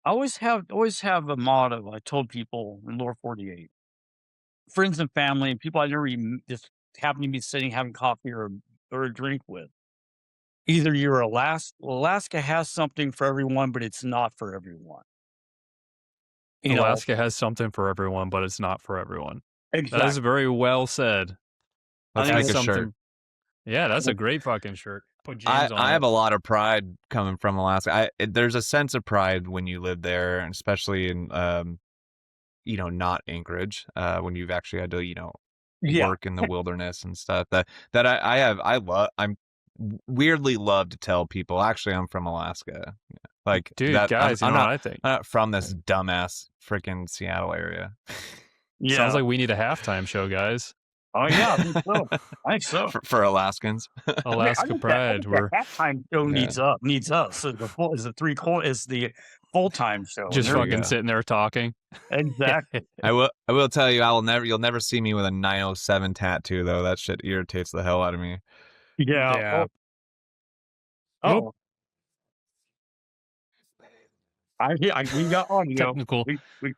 always have a motto I told people in Lower 48, friends and family, and people I never even just happen to be sitting having coffee or a drink with. Either you're Alaska has something for everyone, but it's not for everyone, you know? Alaska has something for everyone, but it's not for everyone. That is Exactly. very well said. I Let's think Has make a that's shirt. something. Yeah, that's a great fucking shirt. Put James on I it. have a lot of pride coming from Alaska. There's a sense of pride when you live there, and especially in not Anchorage, when you've actually had to yeah. work in the wilderness and stuff. That I'm weirdly love to tell people. Actually, I'm from Alaska. Like Dude, that. guys, you I'm know what not. I think? I'm not from this dumbass freaking Seattle area. Sounds Yeah. like we need a halftime show, guys. Oh, yeah, I think so. I think so. for Alaskans. I Alaska think that I Pride. think the We're halftime show Yeah. needs us. So is the full-time show, and just There you fucking go. sitting there talking. exactly. I will tell you, you'll never see me with a 907 tattoo though. That shit irritates the hell out of me. Yeah. Yeah. Oh, we got audio. Technical. We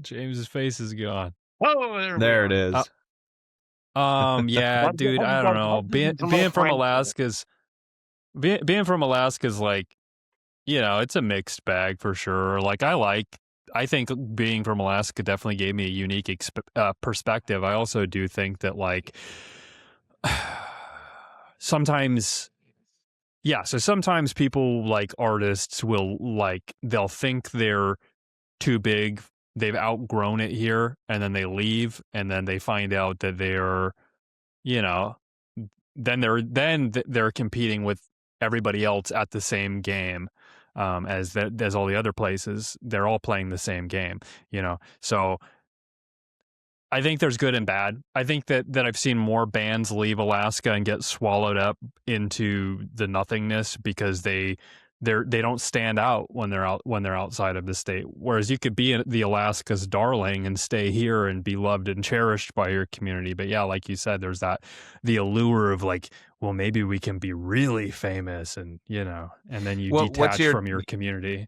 James's face is gone. oh, there we There are. it is. Yeah, dude, I don't know. Being from Alaska's like, it's a mixed bag for sure. Like I think being from Alaska definitely gave me a unique perspective. I also do think that like sometimes people like artists will like they'll think they're too big, they've outgrown it here, and then they leave, and then they find out that they're, you know, they're competing with everybody else at the same game, as all the other places. They're all playing the same game, So I think there's good and bad. I think that I've seen more bands leave Alaska and get swallowed up into the nothingness because they don't stand out when they're outside of the state. Whereas you could be the Alaska's darling and stay here and be loved and cherished by your community. But yeah, like you said, there's the allure of like, well, maybe we can be really famous, and and then you detach from your community.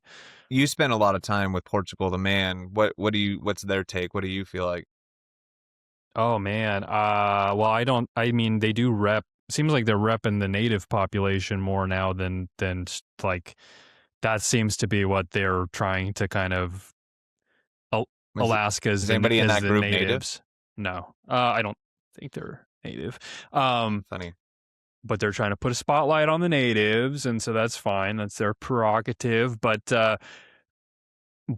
You spent a lot of time with Portugal the Man. What's their take? What do you feel like? Oh man. Well, I mean, they do rep. Seems like they're repping the native population more now than like that seems to be what they're trying to kind of Alaska's is anybody in as that the group natives. No, I don't think they're native. Funny. But they're trying to put a spotlight on the natives, and so that's fine. That's their prerogative. But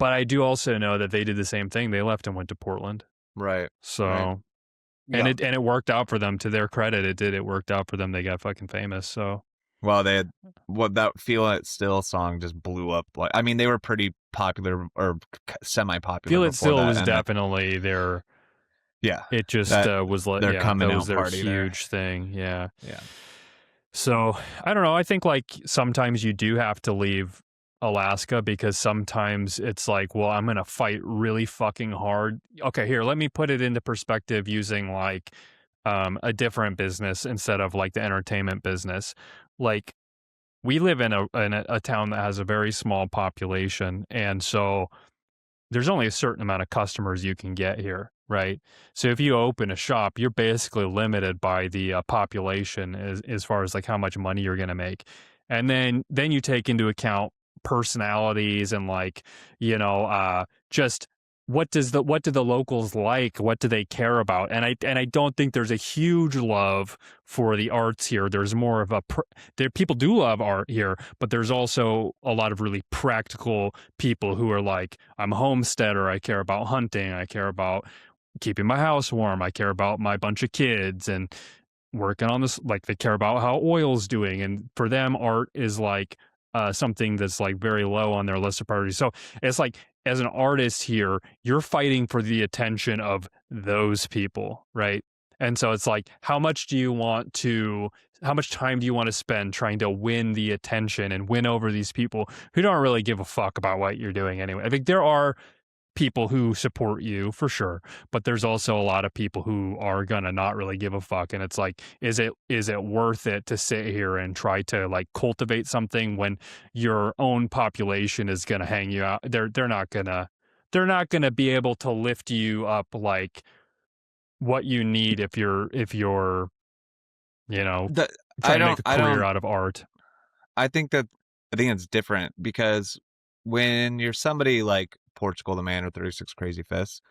I do also know that they did the same thing. They left and went to Portland. Right. So. Right. And it worked out for them. To their credit, it did. It worked out for them. They got fucking famous. So, well, they had that "Feel It Still" song just blew up. Like, I mean, they were pretty popular or semi-popular. "Feel It Still" was definitely their Yeah. It just That was like, their yeah, that coming was out their party there. huge thing. Yeah. Yeah. So I don't know. I think like sometimes you do have to leave Alaska because sometimes it's like, well, I'm going to fight really fucking hard. Okay, here, let me put it into perspective using like a different business instead of like the entertainment business. Like we live in a town that has a very small population, and so there's only a certain amount of customers you can get here, right? So if you open a shop, you're basically limited by the population as far as like how much money you're going to make. And then you take into account personalities and like, just what do the locals like? What do they care about? And I don't think there's a huge love for the arts here. There's more of there people do love art here, but there's also a lot of really practical people who are like, I'm a homesteader, I care about hunting, I care about keeping my house warm, I care about my bunch of kids and working on this, like they care about how oil's doing. And for them, art is like something that's like very low on their list of priorities. So it's like as an artist here, you're fighting for the attention of those people, right? And so it's like, how much time do you want to spend trying to win the attention and win over these people who don't really give a fuck about what you're doing anyway? I think there are people who support you for sure, but there's also a lot of people who are gonna not really give a fuck. And it's like, is it worth it to sit here and try to like cultivate something when your own population is gonna hang you out? They're not gonna be able to lift you up like what you need if you're you know The, trying to make a career out of art. I think it's different because when you're somebody like Portugal the Man or 36 Crazy Fists,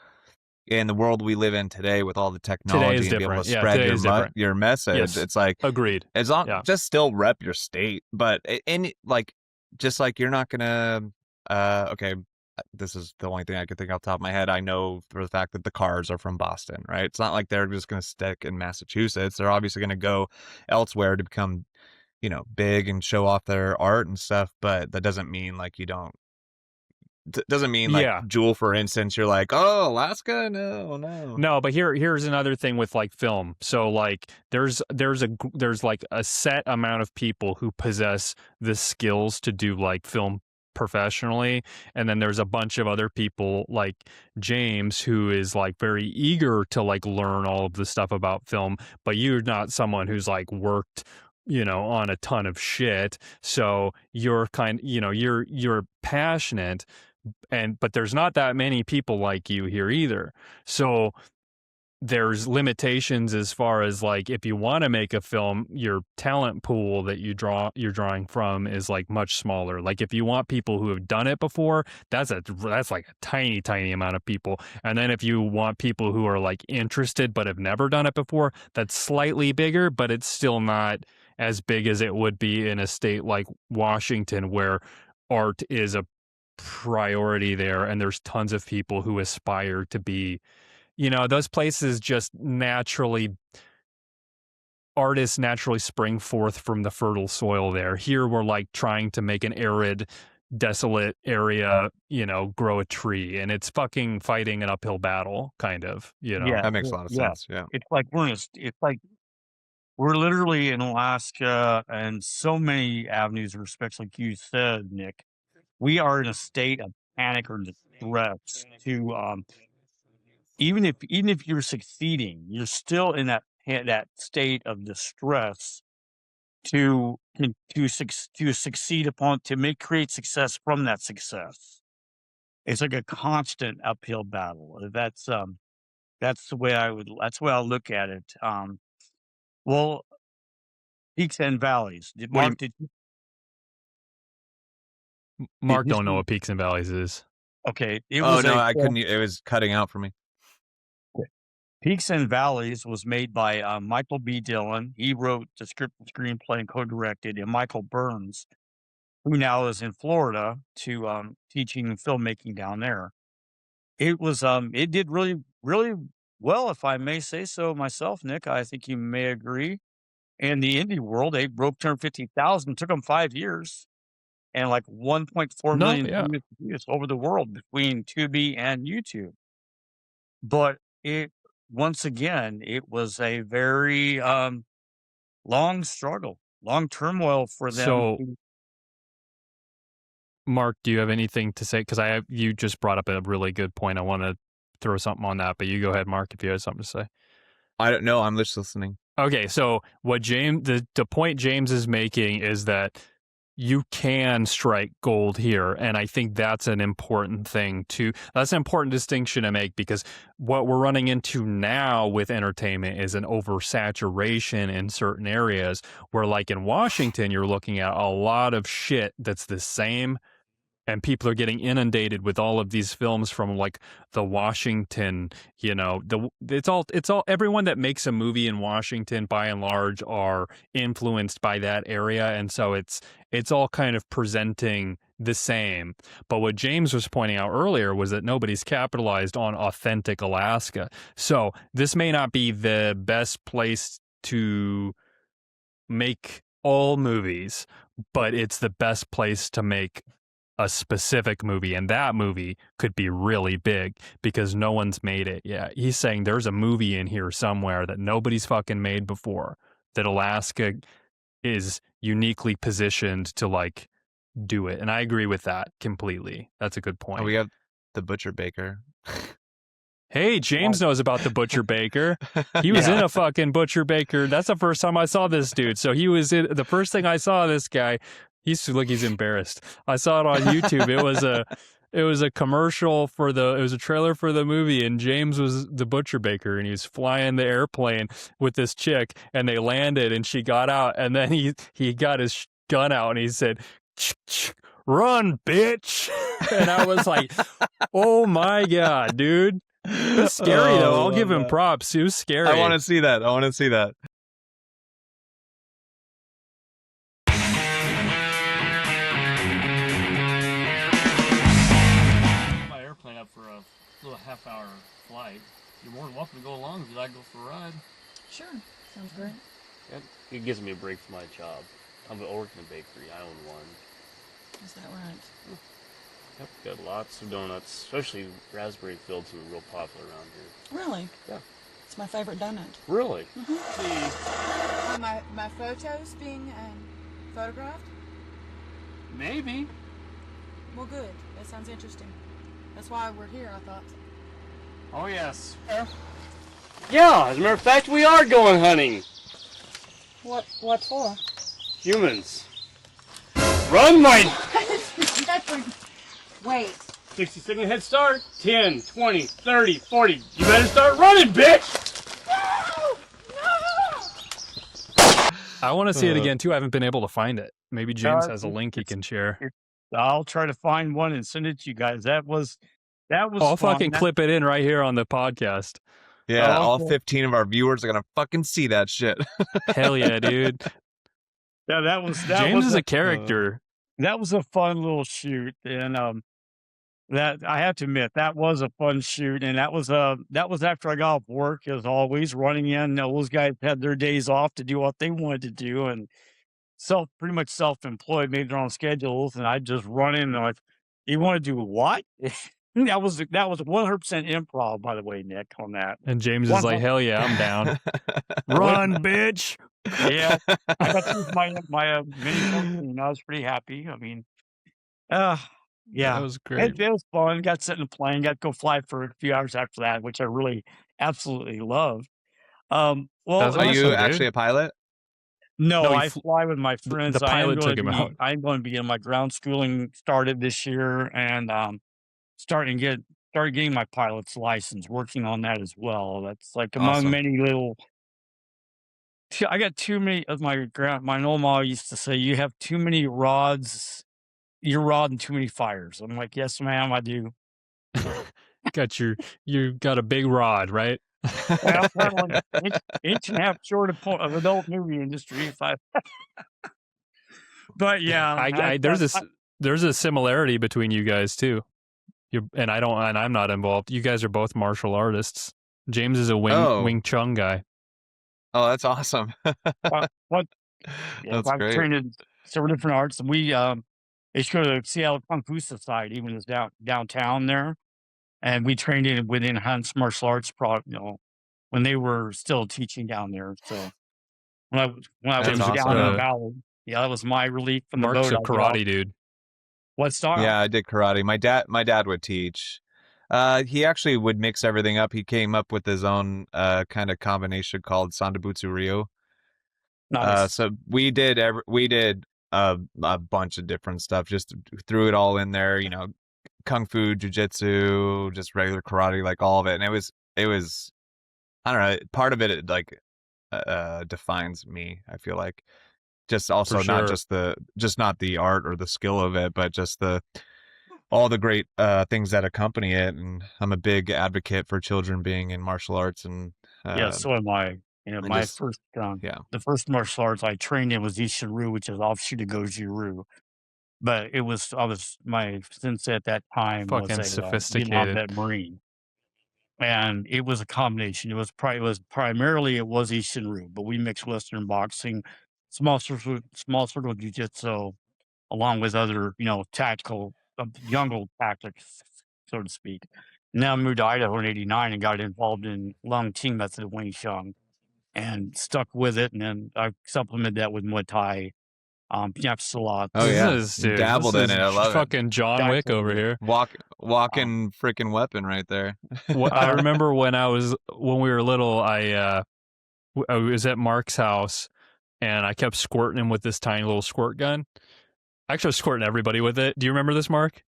in the world we live in today with all the Today technology is and be able to different. Yeah, spread today is different. your message, Yes, it's like agreed. as long Yeah. just still rep your state, but like just like you're not gonna okay, this is the only thing I could think off the top of my head. I know for the fact that the Cars are from Boston, right? It's not like they're just gonna stick in Massachusetts. They're obviously gonna go elsewhere to become big and show off their art and stuff, but that doesn't mean like you don't doesn't mean like Yeah. Jewel, for instance, you're like, oh, Alaska? No. No, but here's another thing with like film. So like there's like a set amount of people who possess the skills to do like film professionally, and then there's a bunch of other people like James who is like very eager to like learn all of the stuff about film, but you're not someone who's like worked on a ton of shit. So you're you're passionate, but there's not that many people like you here either. So there's limitations as far as like if you want to make a film, your talent pool that you're drawing from is like much smaller. Like if you want people who have done it before, that's like a tiny amount of people. And then if you want people who are like interested but have never done it before, that's slightly bigger, but it's still not as big as it would be in a state like Washington where art is a priority there and there's tons of people who aspire to be, those places just artists naturally spring forth from the fertile soil there. Here we're like trying to make an arid, desolate area, grow a tree, and it's fucking fighting an uphill battle, kind of, Yeah, That makes a lot of sense. Yeah. it's like it's like we're literally in Alaska and so many avenues of respect, like you said, Nick. We are in a state of panic or distress to even if you're succeeding, you're still in that state of distress to succeed upon create success from that success. It's like a constant uphill battle. That's the way I look at it. Well, peaks and valleys. Did What do you Mark did Mark you don't know see? what peaks and valleys is. Okay, it Oh was no, a I couldn't. It was cutting out for me. Peaks and Valleys was made by Michael B. Dillon. He wrote the script, screenplay, and co-directed, and Michael Burns, who now is in Florida to teaching filmmaking down there. It did really well, if I may say so myself, Nick. I think you may agree. In the indie world, they broke 250,000. Took them 5 years, and like 1.4 No, million yeah. views over the world between Tubi and YouTube. But it once again, it was a very long struggle, long turmoil for them. So, Mark, do you have anything to say? Because you just brought up a really good point. I want to throw something on that, but you go ahead, Mark, if you have something to say. I don't know. I'm just listening. Okay, so what the point James is making is that you can strike gold here, and I think that's an important thing that's an important distinction to make, because what we're running into now with entertainment is an oversaturation in certain areas, where like in Washington, you're looking at a lot of shit that's the same, and people are getting inundated with all of these films from like the Washington, it's all everyone that makes a movie in Washington by and large are influenced by that area, and so it's all kind of presenting the same. But what James was pointing out earlier was that nobody's capitalized on authentic Alaska. So this may not be the best place to make all movies, but it's the best place to make a specific movie, and that movie could be really big because no one's made it yet. He's saying there's a movie in here somewhere that nobody's fucking made before, that Alaska is uniquely positioned to like do it. And I agree with that completely. That's a good point. Oh, we have the Butcher Baker. Hey, James knows about the Butcher Baker. He was in a fucking Butcher Baker. That's the first time I saw this dude. So he was in the first thing I saw this guy. He's embarrassed. I saw it on YouTube. It was a commercial it was a trailer for the movie, and James was the Butcher Baker, and he was flying the airplane with this chick, and they landed, and she got out, and then he got his gun out, and he said, "Run, bitch!" And I was like, "Oh my god, dude!" It was scary though. I'll give him props. It was scary. I want to see that. My airplane up for a little half-hour flight. You're more than welcome to go along if you'd like to go for a ride. Sure, sounds great. It gives me a break from my job. I'm working in a bakery. I own one. Is that right? Yep, got lots of donuts, especially raspberry filled, some real popular around here. Really? Yeah. It's my favorite donut. Really? Mm-hmm. My photos being photographed? Maybe. Well, good. That sounds interesting. That's why we're here, I thought. Oh, yes. Yeah, as a matter of fact, we are going hunting. What for? Humans. Run, my... Wait. 60-second head start. 10, 20, 30, 40. You better start running, bitch! No! I want to see it again too. I haven't been able to find it. Maybe James has a link he can share. I'll try to find one and send it to you guys. That was I'll fucking clip it in right here on the podcast. Yeah, all 15 of our viewers are gonna fucking see that shit. Hell yeah, dude. Yeah, James is a character. That was a fun little shoot, and that I have to admit that was a fun shoot, and that was after I got off work, as always, running in. Those guys had their days off to do what they wanted to do, and pretty much self-employed, made their own schedules, and I just run in and like, you want to do what? That was 100% improv, by the way, Nick, on that. And James is like, hell yeah, I'm down. Run, bitch. Yeah, I got to use my mini, and I was pretty happy. I mean, yeah, that was great. It was fun. Got to sit in a plane, got to go fly for a few hours after that, which I really absolutely loved. Well, are you actually a pilot? No, I fly with my friends. The pilot took him out. I'm going to be in my ground schooling started this year, and started getting my pilot's license, working on that as well. That's like among many little. I got too many, as my old mom used to say, you have too many rods, you're rodding too many fires. I'm like, yes, ma'am, I do. You got a big rod, right? Inch and a half short of adult movie industry. But yeah, there's a similarity between you guys too. And I'm not involved. You guys are both martial artists. James is a Wing Chun guy. Oh, that's awesome. I've trained in several different arts. We used to go to the Seattle Kung Fu Society when it was downtown there, and we trained within Hunt's martial arts when they were still teaching down there. So when I That's was James, down in the awesome. valley, yeah, that was my relief from the Mark's boat. a I'd get out. karate dude. What style? Yeah, I did karate. My dad would teach. He actually would mix everything up. He came up with his own kind of combination called Sandabutsu Ryu. Nice. So we did a bunch of different stuff. Just threw it all in there. You know, kung fu, jujitsu, just regular karate, like all of it. And it was I don't know. Part of it like defines me. I feel like just also For sure. not the art or the skill of it, but just all the great things that accompany it. And I'm a big advocate for children being in martial arts. And Yeah, so am I. You know, and my just first yeah. the first martial arts I trained in was Ishin-ryu, which is offshoot of Goju-ryu. But my sensei at that time was Fucking a Vietnam sophisticated. vet Marine, and it was a combination. It was primarily it was Ishin-ryu, but we mixed Western boxing, small circle jiu-jitsu, along with other, tactical, jungle tactics, so to speak. Now I moved to Idaho in '89 and got involved in Lung Ting method of Wing Chun and stuck with it. And then I supplemented that with Muay Thai, Piap Salat. Oh yeah, This you dude, dabbled this in is it. I love it. fucking John Wick Exactly. over here. Um, Walking freaking weapon right there. I remember when we were little, I was at Mark's house and I kept squirting him with this tiny little squirt gun. Actually, I was squirting everybody with it. Do you remember this, Mark?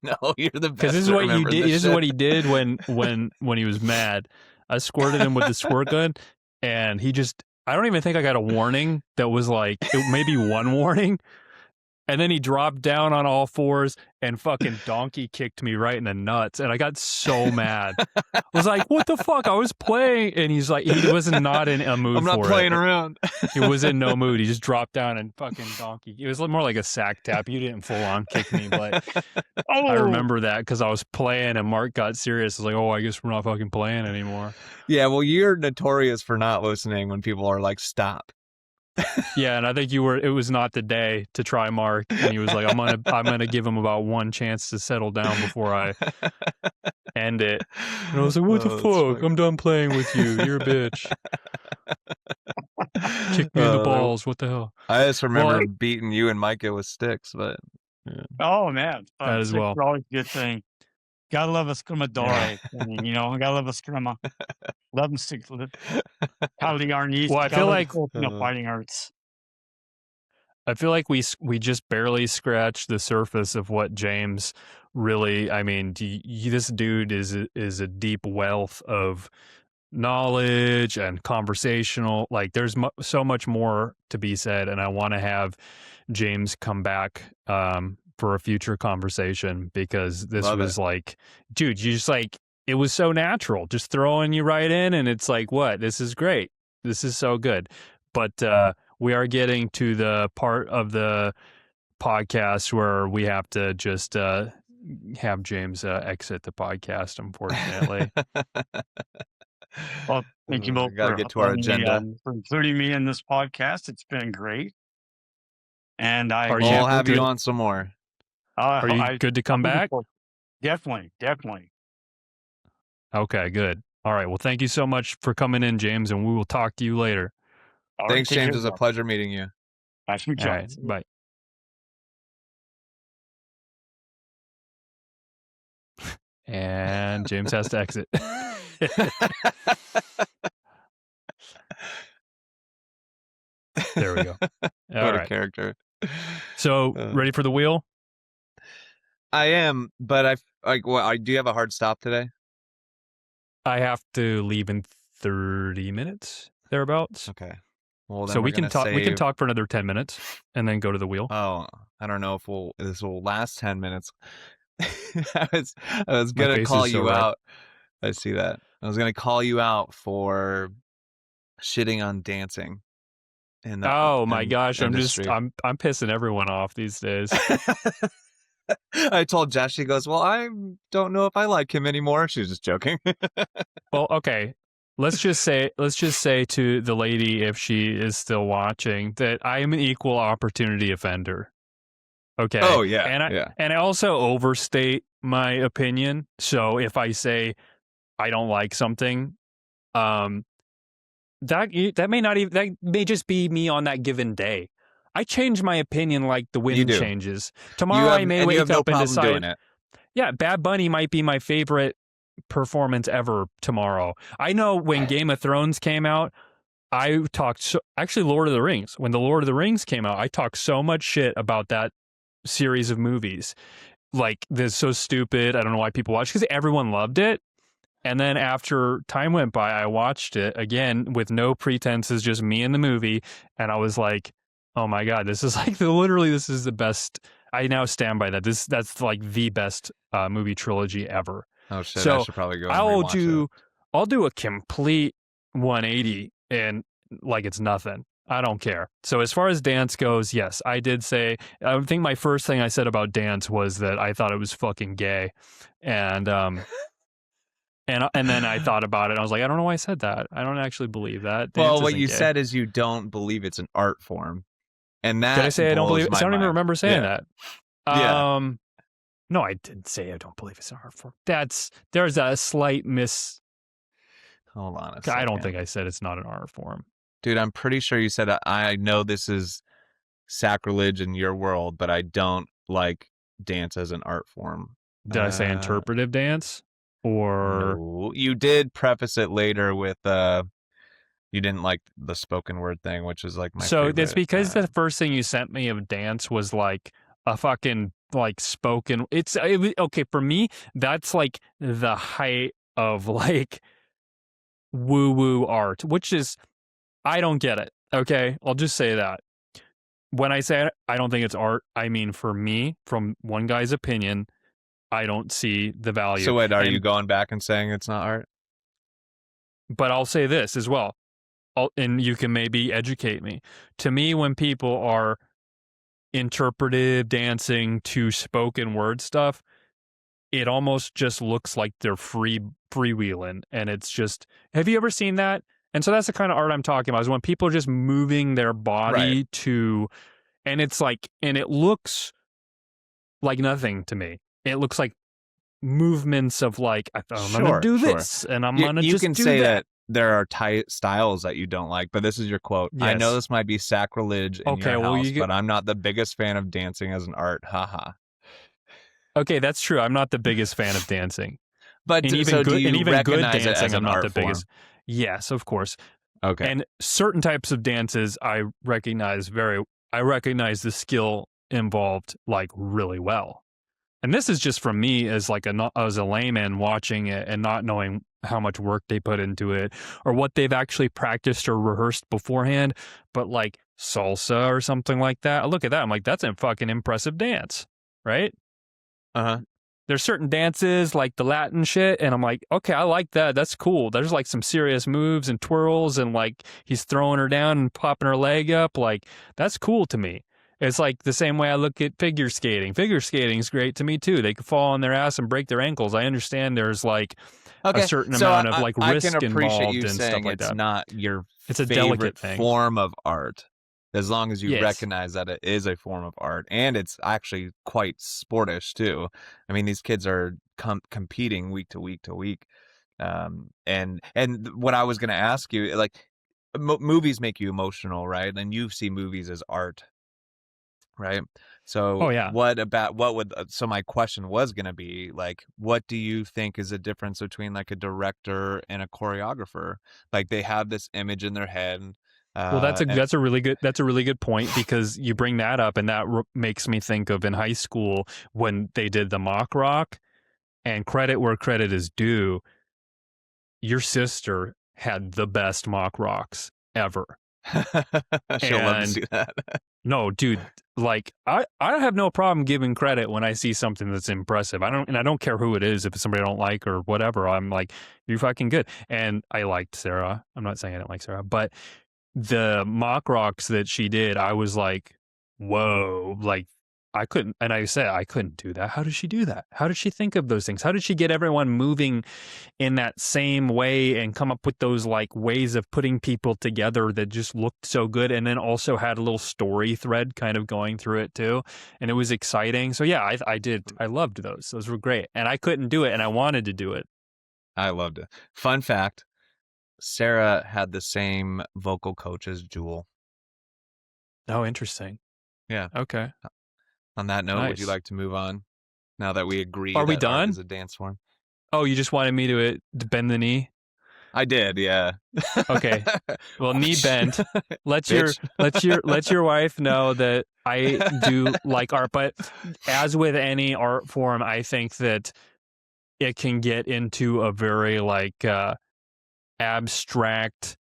No, you're the best. Because this is what you did. This is what he did when he was mad. I squirted him with the squirt gun, and he just. I don't even think I got a warning that was like maybe one warning. And then he dropped down on all fours and fucking donkey kicked me right in the nuts. And I got so mad. I was like, what the fuck? I was playing. And he's like, he was not in a mood for it. I'm not playing around. He was in no mood. He just dropped down and fucking donkey. It was more like a sack tap. You didn't full on kick me, but I remember that because I was playing and Mark got serious. I was like, oh, I guess we're not fucking playing anymore. Yeah, well, you're notorious for not listening when people are like, stop. Yeah, and I think it was not the day to try Mark. And he was like, I'm gonna give him about one chance to settle down before I end it. And I was like, what the fuck? I'm done playing with you. You're a bitch. Kick me in the balls. What the hell? I just remember beating you and Micah with sticks, but yeah. Oh man, that as well. Always a good thing. Gotta love a scrimadore. I mean, gotta love a scrima. Love them stick. How the arnis. Well, I feel like fighting arts. I feel like we just barely scratched the surface of what James really. I mean, this dude is a deep wealth of knowledge and conversational. Like, there's so much more to be said, and I want to have James come back for a future conversation because this was like, dude, you just like it was so natural, just throwing you right in, and it's like, what? This is great. This is so good, but. We are getting to the part of the podcast where we have to just have James exit the podcast, unfortunately. Well, thank you both for get to our agenda. For including me in this podcast. It's been great. And I'll have you on some more. Are you good to come back? Definitely. Okay, good. All right. Well, thank you so much for coming in, James, and we will talk to you later. Thanks, James. It was a pleasure meeting you. Nice to meet you. All right, bye. And James has to exit. There we go. All right. A character. So, ready for the wheel? I am, but do you have a hard stop today? I have to leave in 30 minutes, thereabouts. Okay. Well, then so we can talk. We can talk for another 10 minutes and then go to the wheel. Oh, I don't know if this will last 10 minutes. I was gonna call you out. I see that. I was gonna call you out for shitting on dancing. Oh my gosh! I'm pissing everyone off these days. I told Jess. She goes, "Well, I don't know if I like him anymore." She was just joking. Well, okay. Let's just say to the lady, if she is still watching, that I am an equal opportunity offender. Okay. Oh yeah. And I also overstate my opinion. So if I say I don't like something, That may not even, that may just be me on that given day. I change my opinion like the You wind do. changes. Tomorrow I may you wake have no up and problem doing decide, it. yeah, Bad Bunny might be my favorite performance ever tomorrow. I know when Game of Thrones came out, I talked actually Lord of the Rings. When the Lord of the Rings came out, I talked so much shit about that series of movies. Like, this is so stupid. I don't know why people watch, because everyone loved it. And then after time went by, I watched it again with no pretenses, just me and the movie. And I was like, oh my God, this is like literally, this is the best. I now stand by that. That's like the best movie trilogy ever. Oh shit! I So should probably go and rewatch it. I'll do a complete 180 and like it's nothing. I don't care. So as far as dance goes, yes, I did say, I think my first thing I said about dance was that I thought it was fucking gay. And and then I thought about it. I was like, I don't know why I said that. I don't actually believe that. Dance Well, what isn't you gay. said is you don't believe it's an art form, and that Did I say I don't blows believe it? my I don't even mind. remember saying Yeah. that. Yeah. No, I did say I don't believe it's an art form. There's a slight miss. Hold on a second. I don't think I said it's not an art form. Dude, I'm pretty sure you said I know this is sacrilege in your world, but I don't like dance as an art form. Did I say interpretive dance? Or no, you did preface it later with you didn't like the spoken word thing, which is like my favorite. that's because the first thing you sent me of dance was like a fucking like spoken. Okay for me. That's like the height of like woo woo art, which is, I don't get it. Okay, I'll just say that. When I say I don't think it's art, I mean, for me, from one guy's opinion, I don't see the value. So wait, are you going back and saying it's not art? But I'll say this as well, and you can maybe educate me. To me, when people are interpretive dancing to spoken word stuff, it almost just looks like they're freewheeling, and it's just. Have you ever seen that? And so that's the kind of art I'm talking about, is when people are just moving their body to, and it's like, and it looks like nothing to me. It looks like movements of like, I'm going to do this, and I'm going to just do that. You can say that there are styles that you don't like, but this is your quote. Yes. I know this might be sacrilege in your house, but I'm not the biggest fan of dancing as an art. Haha. Okay, that's true. I'm not the biggest fan of dancing. But and even so good, do you and even recognize good dancing, it as an I'm not art the form? biggest. Yes, of course. Okay. And certain types of dances I recognize the skill involved like really well. And this is just from me as like as a layman watching it and not knowing how much work they put into it or what they've actually practiced or rehearsed beforehand. But like salsa or something like that, I look at that, I'm like, that's a fucking impressive dance, right? Uh-huh. There's certain dances like the Latin shit, and I'm like, okay, I like that. That's cool. There's like some serious moves and twirls, and like he's throwing her down and popping her leg up. Like, that's cool to me. It's like the same way I look at figure skating. Figure skating is great to me too. They could fall on their ass and break their ankles. I understand there's like a certain amount of like risk involved and stuff like that. It's not your it's a delicate thing. Form of art. As long as you recognize that it is a form of art, and it's actually quite sportish too. I mean, these kids are competing week to week to week. And what I was going to ask you, like, movies make you emotional, right? And you see movies as art, right? So, so my question was going to be like, what do you think is the difference between like a director and a choreographer? Like, they have this image in their head. Well, that's a really good point, because you bring that up, and that makes me think of in high school when they did the mock rock, and credit where credit is due. Your sister had the best mock rocks ever. She'll love to see that. No, dude, like I have no problem giving credit when I see something that's impressive. I don't care who it is, if it's somebody I don't like or whatever. I'm like, you're fucking good. And I liked Sarah. I'm not saying I didn't like Sarah, but the mock rocks that she did, I was like, whoa, like I couldn't do that. How did she do that? How did she think of those things? How did she get everyone moving in that same way and come up with those like ways of putting people together that just looked so good, and then also had a little story thread kind of going through it too, and it was exciting. So yeah, I loved those. Those were great, and I couldn't do it, and I wanted to do it. I loved it. Fun fact: Sarah had the same vocal coach as Jewel. Oh, interesting. Yeah. Okay. On that note, would you Nice. like to move on? Now that we agree Are we that art done? is a dance form. Oh, you just wanted me to bend the knee? I did, yeah. Okay. Well, knee bent. Let your Bitch. let your wife know that I do like art, but as with any art form, I think that it can get into a very like abstract,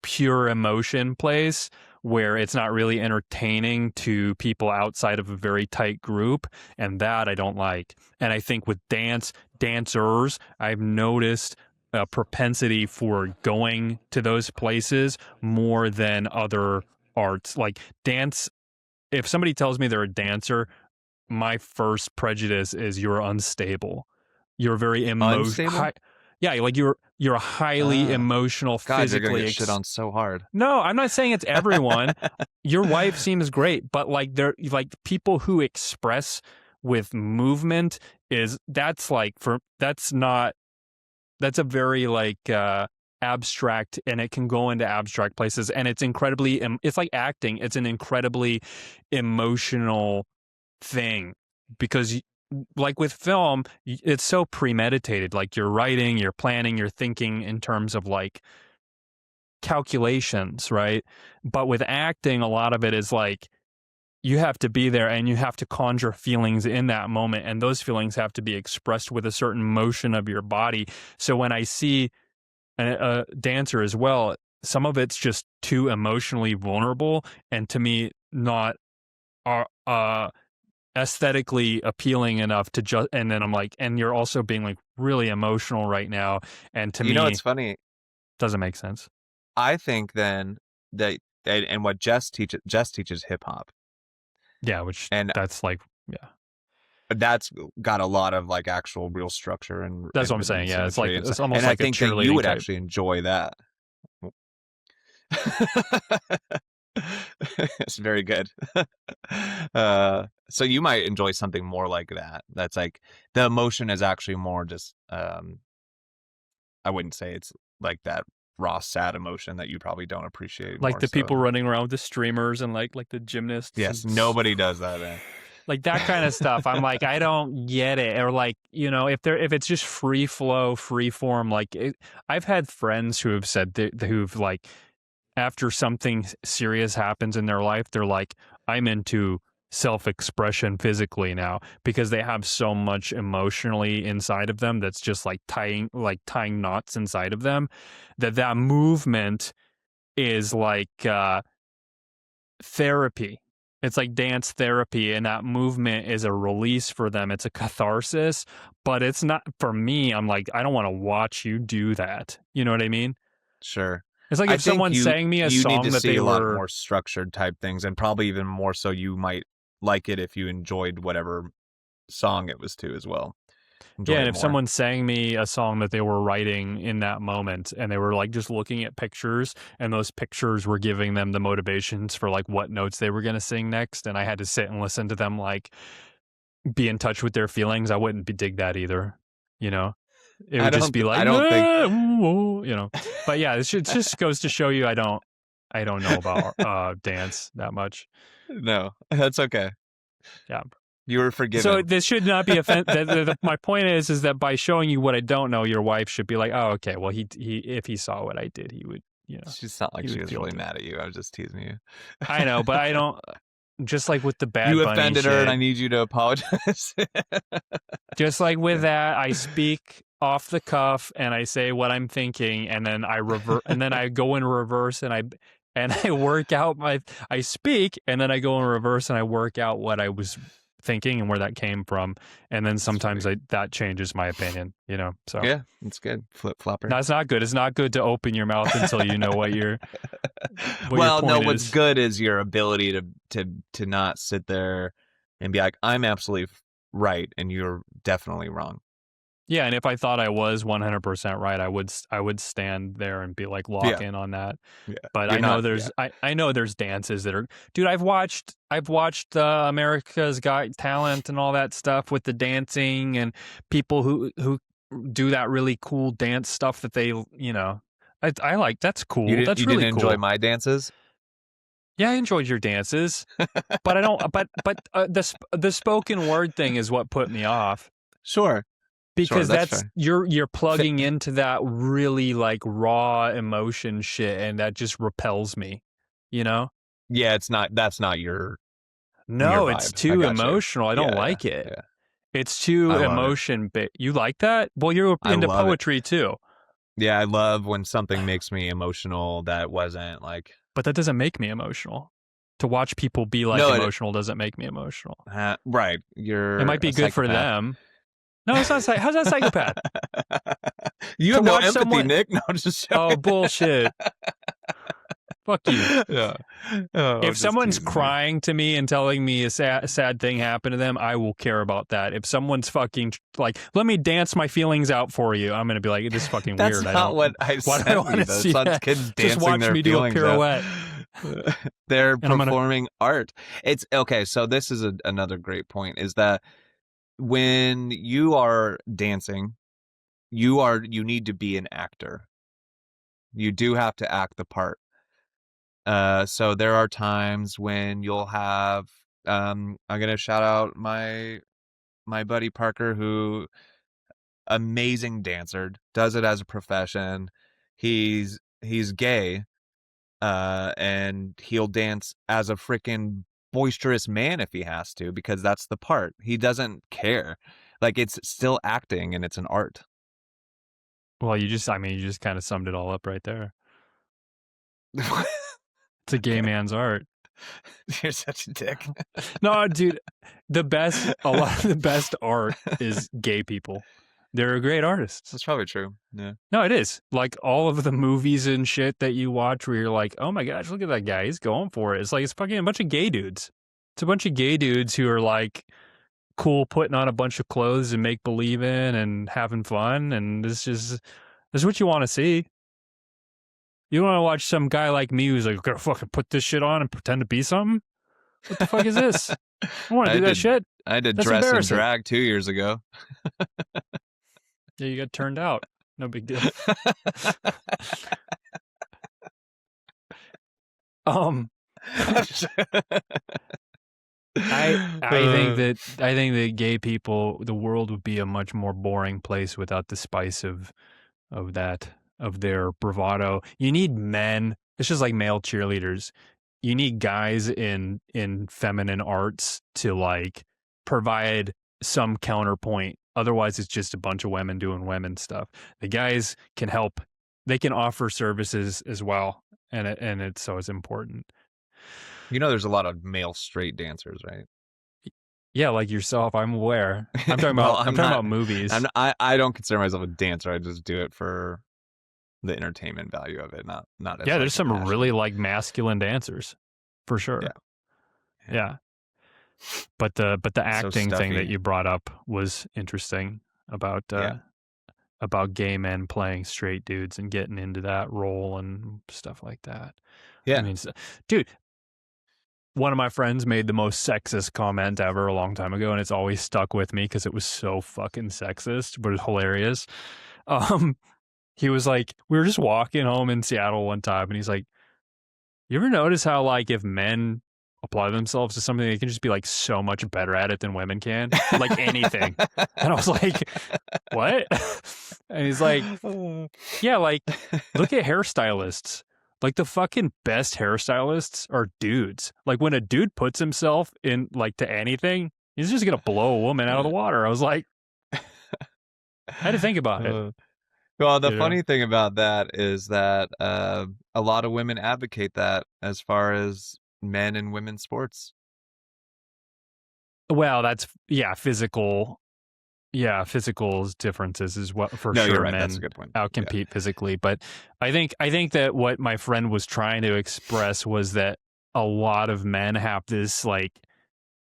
pure emotion place where it's not really entertaining to people outside of a very tight group, and that I don't like. And I think with dancers, I've noticed a propensity for going to those places more than other arts. Like dance, if somebody tells me they're a dancer, my first prejudice is you're unstable. You're very Unstable? yeah, like you're highly emotional, God, you're gonna physically. get shit on so hard. No, I'm not saying it's everyone. Your wife seems great, but like they're like people who express with movement that's a very like abstract, and it can go into abstract places, and it's incredibly it's like acting. It's an incredibly emotional thing because like with film, it's so premeditated. Like you're writing, you're planning, you're thinking in terms of like calculations, right? But with acting, a lot of it is like you have to be there and you have to conjure feelings in that moment, and those feelings have to be expressed with a certain motion of your body. So when I see a dancer as well, some of it's just too emotionally vulnerable, and to me not aesthetically appealing enough to just, and then I'm like, and you're also being like really emotional right now, and to You know, me it's funny. doesn't make sense. I think then that and what Jess teaches hip hop. Yeah, which And that's like, yeah, that's got a lot of like actual real structure that's and what I'm rhythm saying. and Yeah, it's like symmetry it's almost and I like a think that you cheerleading would type. actually enjoy that. It's very good. So you might enjoy something more like that. That's like the emotion is actually more just I wouldn't say it's like that raw sad emotion that you probably don't appreciate Like more the people so. running around with the streamers and like the gymnasts. Yes, and nobody does that, man. like that kind of stuff. I'm like, I don't get it. Or like, you know, if it's just free flow, free form, like I've had friends who have said who've like, after something serious happens in their life, they're like, I'm into self-expression physically now, because they have so much emotionally inside of them that's just like tying knots inside of them, that movement is like therapy. It's like dance therapy, and that movement is a release for them. It's a catharsis, but it's not for me. I'm like, I don't want to watch you do that. You know what I mean? Sure. It's like I if think someone sang me a you need song to that see they a lot were, more structured type things, and probably even more so you might like it if you enjoyed whatever song it was to as well. Enjoy yeah, and it if more. someone sang me a song that they were writing in that moment, and they were like just looking at pictures, and those pictures were giving them the motivations for like what notes they were going to sing next, and I had to sit and listen to them like be in touch with their feelings, I wouldn't dig that either. You know, it would just be like, I don't think you know. But yeah, it just goes to show you I don't know about dance that much. no, that's okay. Yeah. You were forgiven. So this should not be my point is that by showing you what I don't know, your wife should be like, oh, okay, well, he if he saw what I did, he would, you know. She's not like he she would was feel really it. mad at you. I was just teasing you. I know, but I don't. Just like with the Bad You Bunny offended her, shit, and I need you to apologize. just like with that, I speak off the cuff and I say what I'm thinking, and then I and then I go in reverse and I work out I speak, and then I go in reverse and I work out what I was thinking and where that came from, and then sometimes that changes my opinion, you know. So yeah, it's good. Flip flopper. no, it's not good. It's not good to open your mouth until you know what your well, no, point what's is. good is your ability to not sit there and be like, I'm absolutely right and you're definitely wrong. Yeah, and if I thought I was 100% right, I would stand there and be like lock in on that. Yeah. But You're I know not- there's yeah. I know there's dances that are, dude. I've watched America's Got Talent and all that stuff with the dancing and people who do that really cool dance stuff that they, you know, I like that's cool. You That's didn't really enjoy cool. my dances? Yeah, I enjoyed your dances, but I don't. But the spoken word thing is what put me off Sure. because that's that's fair. you're plugging into that really like raw emotion shit, and that just repels me. You know? Yeah, that's not your No, it's vibe. I too got you. emotional. I don't Yeah, like it. yeah. It's too I love it. emotion. You like that? Well, you're I into love it. poetry too. Yeah, I love when something makes me emotional that wasn't like. But that doesn't make me emotional. To watch people be like No, emotional doesn't make me emotional. right. It You're might be a good for psychopath. them. No, it's not. How's that psychopath? You To have no watch empathy, someone- Nick. No, I'm just joking. Oh, bullshit. Fuck you. Yeah. Oh, I'm If just someone's teasing you. crying to me and telling me a sad thing happened to them, I will care about that. If someone's fucking like, let me dance my feelings out for you, I'm gonna be like, this is fucking That's weird. not what I why do sent I you, want to though. see It's not that? kids Just dancing watch their me do a feelings out. pirouette. They're And I'm gonna- performing art. It's okay. So this is another great point: is that when you are dancing, you need to be an actor. You do have to act the part. So there are times when you'll have. I'm gonna shout out my buddy Parker, who amazing dancer, does it as a profession. He's gay, and he'll dance as a freaking boisterous man if he has to, because that's the part. He doesn't care. Like, it's still acting and it's an art. Well, you just kind of summed it all up right there. It's a gay man's art. You're such a dick. No, dude, a lot of the best art is gay people. They're great artists. That's probably true. Yeah. No, it is. Like all of the movies and shit that you watch where you're like, oh my gosh, look at that guy. He's going for it. It's like, it's fucking a bunch of gay dudes. It's a bunch of gay dudes who are like cool putting on a bunch of clothes and make believe in and having fun. And this is what you want to see. You want to watch some guy like me who's like, gonna fucking put this shit on and pretend to be something? What the fuck is this? I want to do that shit. I did That's dress and embarrassing. drag 2 years ago. Yeah, you got turned out. No big deal. I think that gay people, the world would be a much more boring place without the spice of their bravado. You need men. It's just like male cheerleaders. You need guys in feminine arts to like provide some counterpoint. Otherwise, it's just a bunch of women doing women stuff. The guys can help. They can offer services as well, and it's important. You know, there's a lot of male straight dancers, right? Yeah, like yourself. I'm aware. I'm talking about movies. I don't consider myself a dancer. I just do it for the entertainment value of it, not as, yeah, like, there's some passion. really like masculine dancers, for sure. Yeah. But the acting thing that you brought up was interesting about gay men playing straight dudes and getting into that role and stuff like that. Yeah. I mean, dude, one of my friends made the most sexist comment ever a long time ago, and it's always stuck with me because it was so fucking sexist, but it's hilarious. He was like, we were just walking home in Seattle one time, and he's like, you ever notice how, like, if men apply themselves to something, they can just be, like, so much better at it than women can? Like, anything. And I was like, what? And he's like, yeah, like, look at hairstylists. Like, the fucking best hairstylists are dudes. Like, when a dude puts himself in, like, to anything, he's just gonna blow a woman out of the water. I was like, I had to think about it. Well, the funny thing about that is that a lot of women advocate that as far as men and women's sports. Well, that's physical. Yeah, physical differences is what for sure. You're right. Men That's a good point. outcompete physically, but I think that what my friend was trying to express was that a lot of men have this like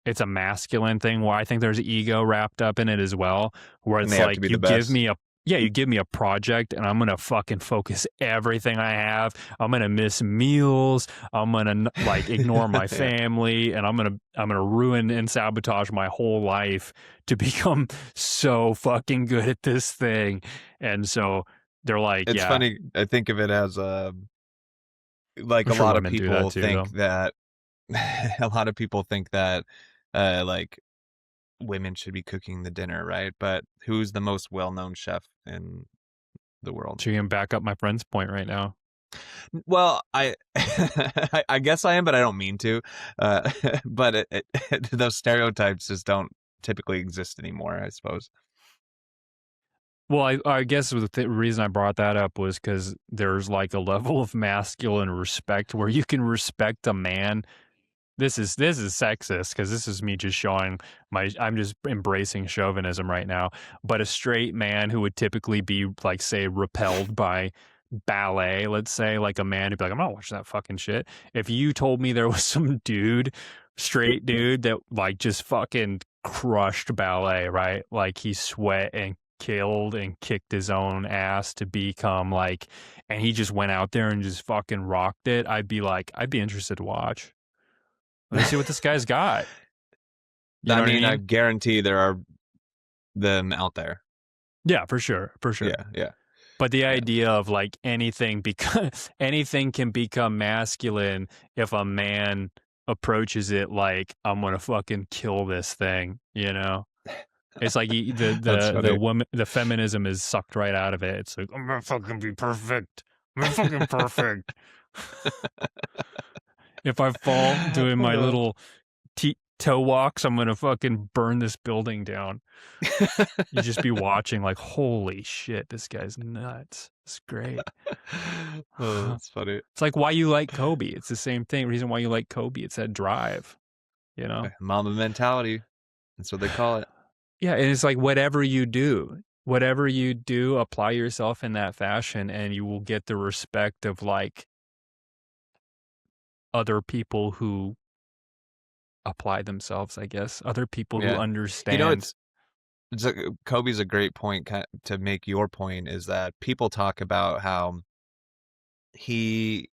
it's a masculine thing where I think there's ego wrapped up in it as well, where it's like you give me a project and I'm going to fucking focus everything I have. I'm going to miss meals. I'm going to like ignore my family and I'm going to ruin and sabotage my whole life to become so fucking good at this thing. And so They're like, It's yeah, funny. I think of it as like I'm a sure lot of women do that people too, think though. that a lot of people think that like women should be cooking the dinner, right? But who's the most well-known chef in the world? So you can back up my friend's point right now. Well, I I guess I am, but I don't mean to. But those stereotypes just don't typically exist anymore, I suppose. Well, I guess the reason I brought that up was because there's like a level of masculine respect where you can respect a man. This is sexist because this is me just showing I'm just embracing chauvinism right now. But a straight man who would typically be like, say, repelled by ballet, let's say, like a man who'd be like, I'm not watching that fucking shit. If you told me there was some dude, straight dude, that like just fucking crushed ballet, right? Like he sweat and killed and kicked his own ass to become like, and he just went out there and just fucking rocked it, I'd be interested to watch. Let me see what this guy's got. You know I mean, what I I mean? guarantee there are them out there. Yeah, for sure. Yeah. But the Yeah. idea of like anything can become masculine if a man approaches it like, I'm gonna fucking kill this thing, you know? It's like That's funny. the feminism is sucked right out of it. It's like, I'm gonna fucking be perfect. I'm gonna fucking perfect. If I fall doing my little toe walks, I'm gonna fucking burn this building down. You just be watching like, holy shit, this guy's nuts. It's great. Oh, that's funny. It's like why you like Kobe. It's the same thing. Reason why you like Kobe. It's that drive, you know? Mama mentality. That's what they call it. Yeah, and it's like whatever you do, apply yourself in that fashion and you will get the respect of like other people who apply themselves, I guess. Other people who Yeah. understand. You know, Kobe's a great point to make your point, is that people talk about how he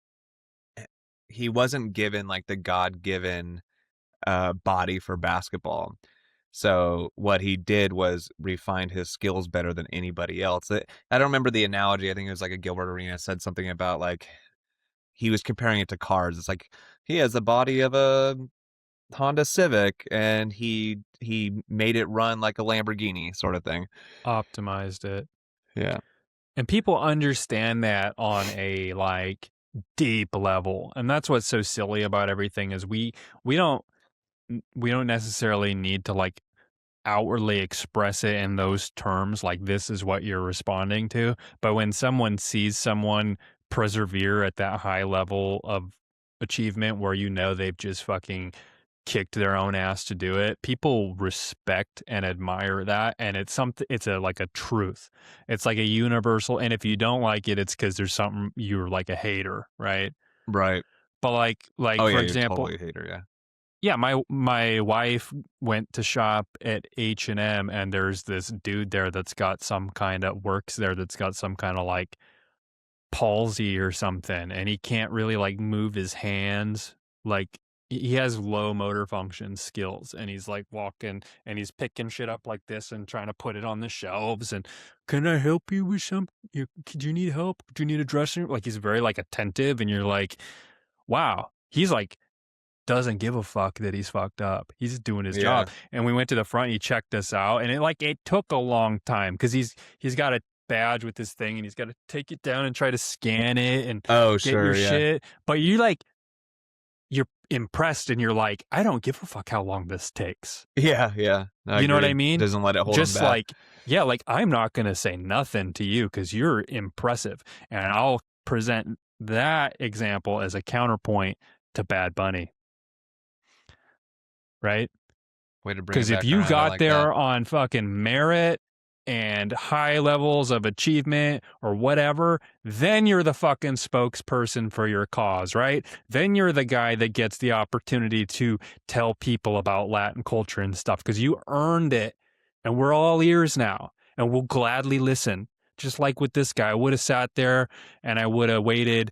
wasn't given like the God-given body for basketball. So what he did was refined his skills better than anybody else. I don't remember the analogy. I think it was like a Gilbert Arenas said something about like he was comparing it to cars. It's like he has the body of a Honda Civic and he made it run like a Lamborghini, sort of thing. Optimized it. Yeah. And people understand that on a like deep level. And that's what's so silly about everything is we don't necessarily need to like outwardly express it in those terms, like this is what you're responding to. But when someone sees someone persevere at that high level of achievement where you know they've just fucking kicked their own ass to do it, people respect and admire that, and it's like a truth. It's like a universal, and if you don't like it, it's because there's something, you're like a hater, right? Right. But like Oh for yeah, example, you're totally a hater, yeah. yeah, my wife went to shop at H&M and there's this dude there that's got some kind of works there that's got some kind of like palsy or something, and he can't really like move his hands. Like he has low motor function skills, and he's like walking and he's picking shit up like this and trying to put it on the shelves. And can I help you with something? Do you need help? Do you need a dressing room? Like he's very like attentive, and you're like, wow, he's like doesn't give a fuck that he's fucked up. He's doing his job. And we went to the front, he checked us out, and it took a long time because he's got a badge with this thing and he's got to take it down and try to scan it and get your shit. But you're impressed and you're like, I don't give a fuck how long this takes. Yeah. You know what I mean? Doesn't let it hold him back. Like I'm not going to say nothing to you because you're impressive. And I'll present that example as a counterpoint to Bad Bunny. Right? Because if you got there on fucking merit and high levels of achievement or whatever, then you're the fucking spokesperson for your cause, right? Then you're the guy that gets the opportunity to tell people about Latin culture and stuff because you earned it, and we're all ears now and we'll gladly listen. Just like with this guy, I would have sat there and I would have waited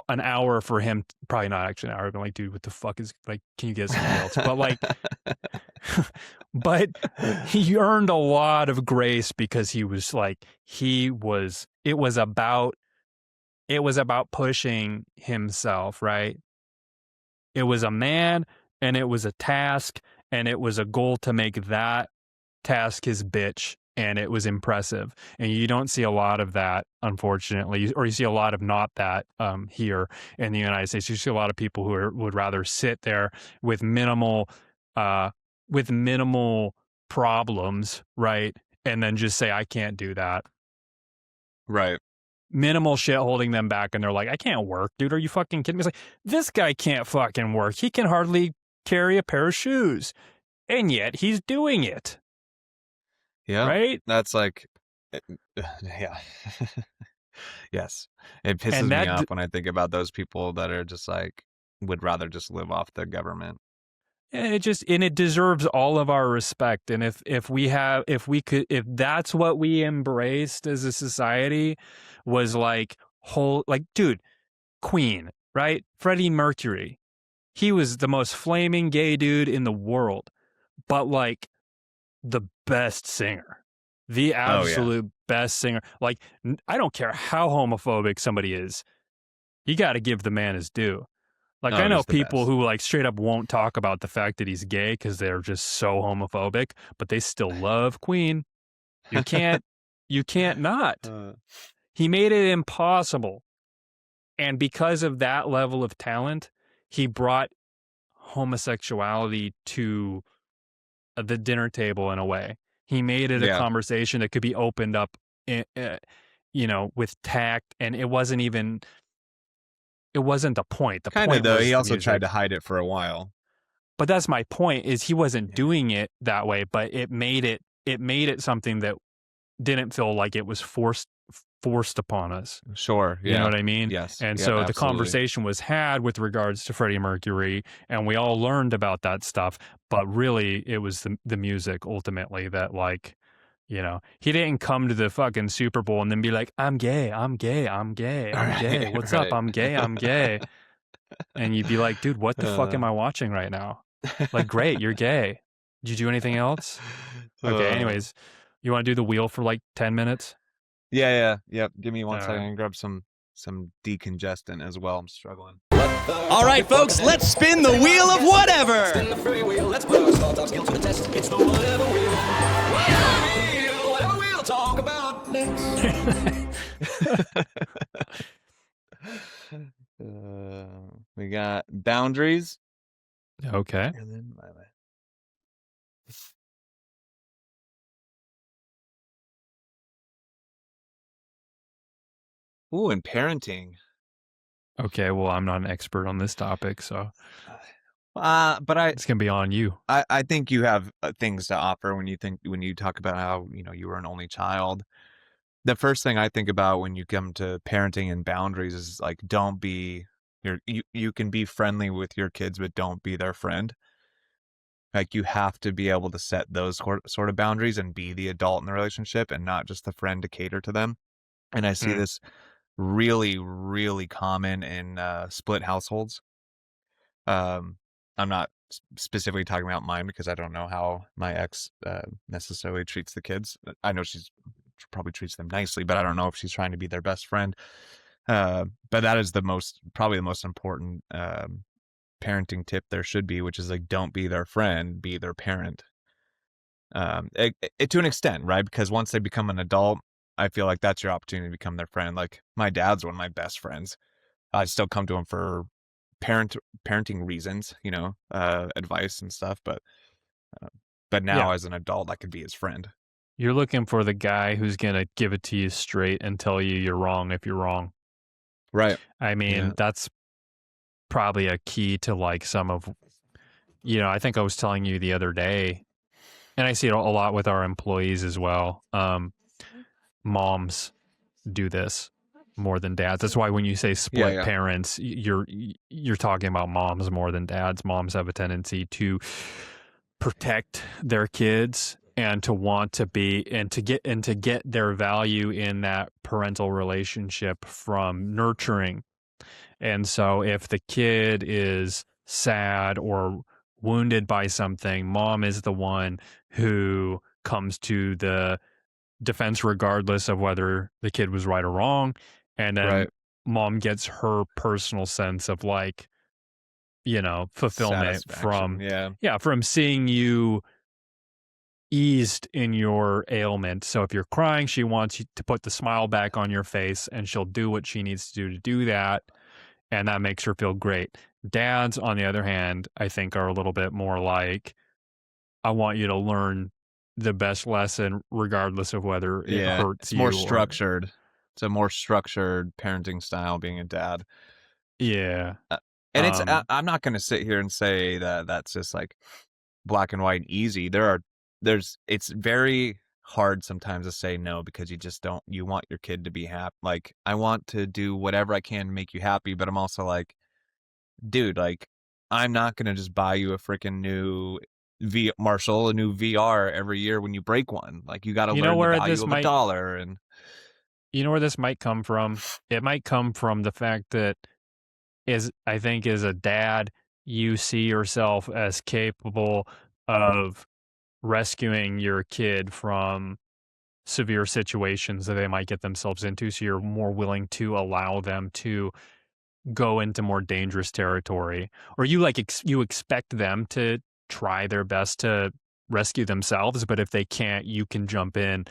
an hour for him, probably not actually an hour, but like, dude, what the fuck is, like, can you get something else? But like, but he earned a lot of grace because it was about pushing himself, right? It was a man, and it was a task, and it was a goal to make that task his bitch, and it was impressive. And you don't see a lot of that, unfortunately, or you see a lot of not that here in the United States. You see a lot of people who would rather sit there with minimal problems, right? And then just say, I can't do that. Right. Minimal shit holding them back, and they're like, I can't work, dude. Are you fucking kidding me? It's like, this guy can't fucking work. He can hardly carry a pair of shoes, and yet he's doing it. Yeah. Right? That's like, yeah. Yes. It pisses me off when I think about those people that are just like, would rather just live off the government. And it deserves all of our respect. And if that's what we embraced as a society, was like dude, Queen, right? Freddie Mercury, he was the most flaming gay dude in the world, but like the best singer, the absolute best singer. Like, I don't care how homophobic somebody is, you got to give the man his due. Like, I know people who like straight up won't talk about the fact that he's gay because they're just so homophobic, but they still love Queen. You can't not. He made it impossible. And because of that level of talent, he brought homosexuality to the dinner table in a way. He made it a conversation that could be opened up, with tact, and it wasn't the point. The kind point of, though, was he also music. tried to hide it for a while. But that's my point, is he wasn't doing it that way, but it made it something that didn't feel like it was forced upon us. Sure. Yeah. You know what I mean? Yes. And yeah, so absolutely. the conversation was had with regards to Freddie Mercury, and we all learned about that stuff, but really it was the music ultimately that, like, he didn't come to the fucking Super Bowl and then be like, I'm gay, I'm gay, I'm gay, I'm gay. What's up? I'm gay, I'm gay. And you'd be like, dude, what the fuck am I watching right now? Like, great, you're gay. Did you do anything else? Okay, anyways, you want to do the wheel for like 10 minutes? Yeah. Give me one second and grab some decongestant as well. I'm struggling. All right, folks, let's spin the wheel of whatever. Spin the free wheel. Let's put our small talk skill to the test. It's the whatever wheel. Whatever we'll talk about next. We got boundaries. Okay. And then ooh, and parenting. Okay, well, I'm not an expert on this topic, so but it's gonna be on you. I think you have things to offer when you talk about how you were an only child. The first thing I think about when you come to parenting and boundaries is like, don't be you can be friendly with your kids, but don't be their friend. Like, you have to be able to set those sort of boundaries and be the adult in the relationship and not just the friend to cater to them. And I see this really, really common in split households. I'm not specifically talking about mine because I don't know how my ex necessarily treats the kids. I know she probably treats them nicely, but I don't know if she's trying to be their best friend. But that is probably the most important parenting tip there should be, which is like, don't be their friend, be their parent. To an extent, right? Because once they become an adult, I feel like that's your opportunity to become their friend. Like, my dad's one of my best friends. I still come to him for parenting reasons, advice and stuff. But now as an adult, I could be his friend. You're looking for the guy who's gonna give it to you straight and tell you you're wrong if you're wrong. Right. I mean, that's probably a key to like some of, I think I was telling you the other day, and I see it a lot with our employees as well. Moms do this more than dads. That's why when you say split parents, you're talking about moms more than dads. Moms have a tendency to protect their kids and to want to be and to get their value in that parental relationship from nurturing And so if the kid is sad or wounded by something, mom is the one who comes to the defense regardless of whether the kid was right or wrong. And then Right. mom gets her personal sense of like, fulfillment Satisfaction. from seeing you eased in your ailment. So if you're crying, she wants you to put the smile back on your face, and she'll do what she needs to do that. And that makes her feel great. Dads, on the other hand, I think are a little bit more like, I want you to learn the best lesson regardless of whether it hurts It's you. more structured. It's a more structured parenting style, being a dad. Yeah. And it's I'm not going to sit here and say that that's just like black and white easy. It's very hard sometimes to say no, because you want your kid to be happy. Like, I want to do whatever I can to make you happy, but I'm also like, dude, like, I'm not going to just buy you a freaking new a new VR every year when you break one. Like, you got to learn the value of a dollar. And you know where this might come from? It might come from the fact that I think as a dad, you see yourself as capable of rescuing your kid from severe situations that they might get themselves into. So you're more willing to allow them to go into more dangerous territory, or you you expect them to try their best to rescue themselves, but if they can't, you can jump in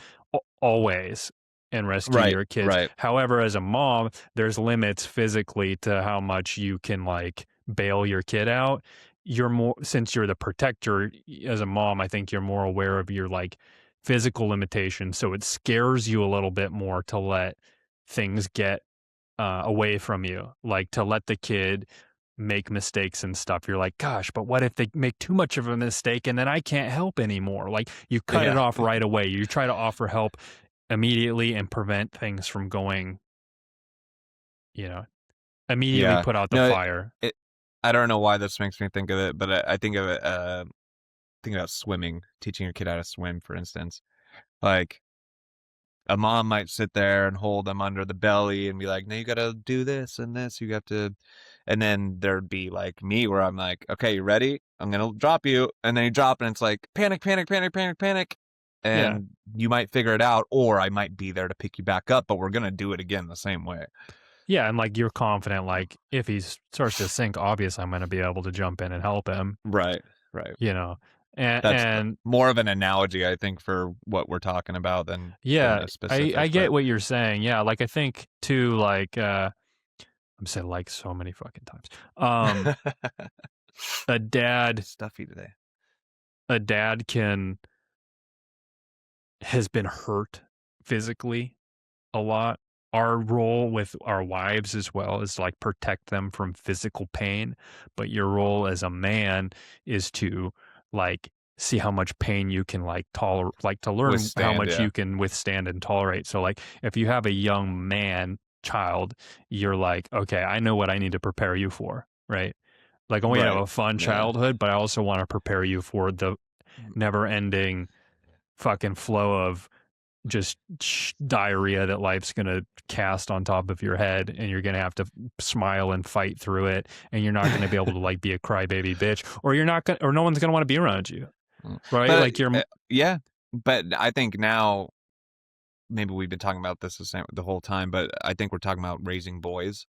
always and rescue your kids. Right. However, as a mom, there's limits physically to how much you can like bail your kid out. Since you're the protector as a mom, I think you're more aware of your like physical limitations, so it scares you a little bit more to let things get away from you, like to let the kid make mistakes and stuff. You're like, gosh, but what if they make too much of a mistake and then I can't help anymore? Like, you cut it off right away. You try to offer help immediately and prevent things from going, immediately put out the fire. I don't know why this makes me think of it, but I think of it, think about swimming, teaching your kid how to swim, for instance. Like, a mom might sit there and hold them under the belly and be like, no, you got to do this and this. You have to. And then there'd be like me, where I'm like, okay, you ready? I'm going to drop you. And then you drop, and it's like, panic, panic, panic, panic, panic. And you might figure it out, or I might be there to pick you back up, but we're going to do it again the same way. Yeah. And like, you're confident, like, if he starts to sink, obviously I'm going to be able to jump in and help him. Right. And that's more of an analogy, I think, for what we're talking about than a specific. I get what you're saying. Yeah, like I think too, like I'm saying like so many fucking times. A dad stuffy today. A dad has been hurt physically a lot. Our role with our wives as well is like protect them from physical pain, but your role as a man is to like see how much pain you can like tolerate, like to learn how much you can withstand and tolerate. So like if you have a young man child, you're like, okay, I know what I need to prepare you for, right? Like I want you to have a fun childhood, but I also want to prepare you for the never ending fucking flow of just diarrhea that life's going to cast on top of your head, and you're going to have to smile and fight through it, and you're not going to be able to like be a crybaby bitch, or you're not going or no one's going to want to be around you. Right? But, like you're but I think now, maybe we've been talking about this the whole time, but I think we're talking about raising boys,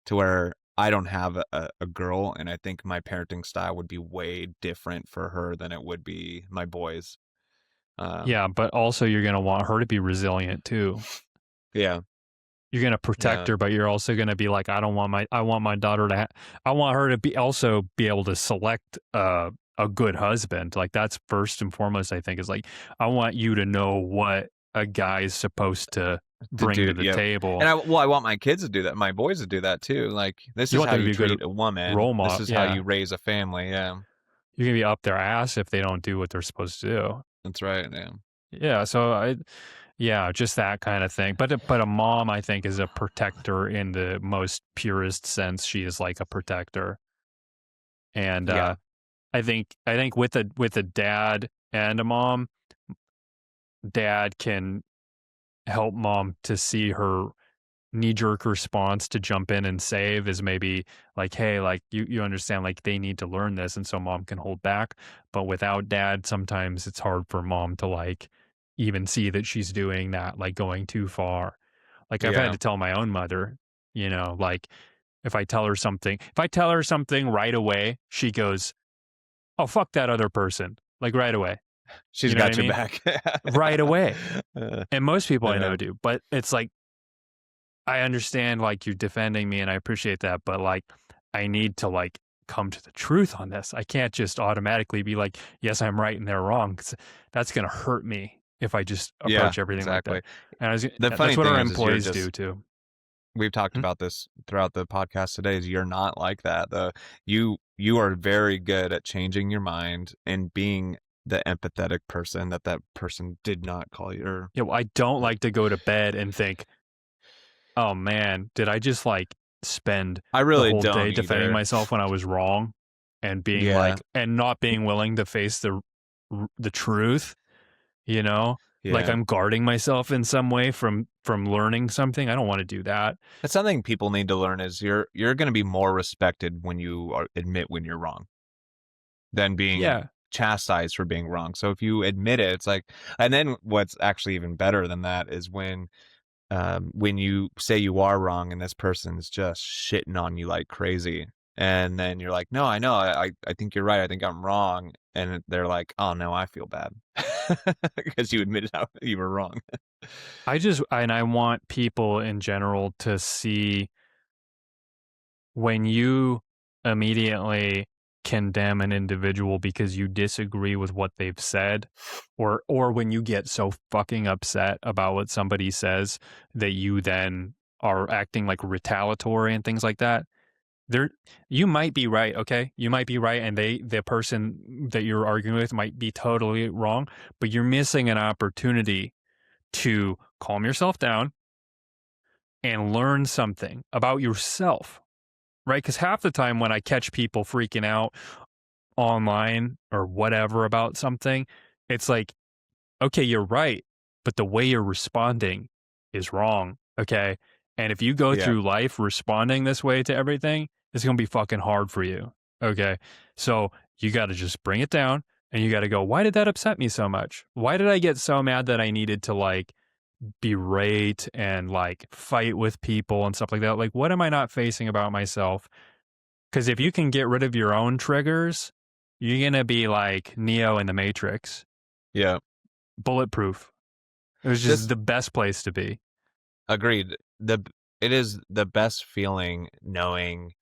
to where I don't have a girl, and I think my parenting style would be way different for her than it would be my boys. Yeah, but also you're going to want her to be resilient too. Yeah. You're going to protect her, but you're also going to be like, I want my daughter to I want her to be able to select a good husband. Like that's first and foremost, I think, is like, I want you to know what a guy is supposed to bring to the table. And I want my kids to do that. My boys to do that too. Like, this is how you treat a woman. Role model. This is how you raise a family. Yeah. You're going to be up their ass if they don't do what they're supposed to do. That's right. Yeah. Yeah. So just that kind of thing. But a mom, I think, is a protector in the most purest sense. She is like a protector. And I think with a dad and a mom, dad can help mom to see her knee-jerk response to jump in and save is maybe like, hey, like you understand, like they need to learn this, and so mom can hold back. But without dad, sometimes it's hard for mom to like even see that she's doing that, like going too far. Like I've had Yeah. to tell my own mother, like if I tell her something right away, she goes, oh, fuck that other person, like right away. She's You know what got I your mean? back. Right away. Uh, And most people I know know. do, but it's like, I understand like you're defending me and I appreciate that, but like I need to like come to the truth on this. I can't just automatically be like, yes, I'm right and they're wrong. 'Cause that's going to hurt me if I just Yeah, approach everything like exactly. that. And The funny that's what thing our is you're employees do just too. we've talked Hmm? about this throughout the podcast today, is you're not like that. You are very good at changing your mind and being the empathetic person that person did not call you. Or, Yeah, well, I don't like to go to bed and think, oh man, did I just like spend I the really whole day don't defending either. myself when I was wrong and being Yeah, like, and not being willing to face the truth, like yeah. I'm guarding myself in some way from learning something. I don't want to do that. That's something people need to learn, is you're going to be more respected when you admit when you're wrong than being Yeah. chastised for being wrong. So if you admit it, it's like, and then what's actually even better than that is when you say you are wrong and this person's just shitting on you like crazy, and then you're like, no, I know, I think you're right, I think I'm wrong, and they're like, oh no, I feel bad because you admitted how you were wrong. I want people in general to see when you immediately condemn an individual because you disagree with what they've said, or when you get so fucking upset about what somebody says that you then are acting like retaliatory and things like that. You might be right, okay? You might be right, and the person that you're arguing with might be totally wrong, but you're missing an opportunity to calm yourself down and learn something about yourself, right? Because half the time when I catch people freaking out online or whatever about something, it's like, okay, you're right, but the way you're responding is wrong, okay? And if you go Yeah. through life responding this way to everything, it's going to be fucking hard for you, okay? So you got to just bring it down and you got to go, why did that upset me so much? Why did I get so mad that I needed to like berate and like fight with people and stuff like that? Like, what am I not facing about myself? Because if you can get rid of your own triggers, you're going to be like Neo in the Matrix, Yeah, bulletproof. It was just the best place to be. agreed. It is the best feeling knowing,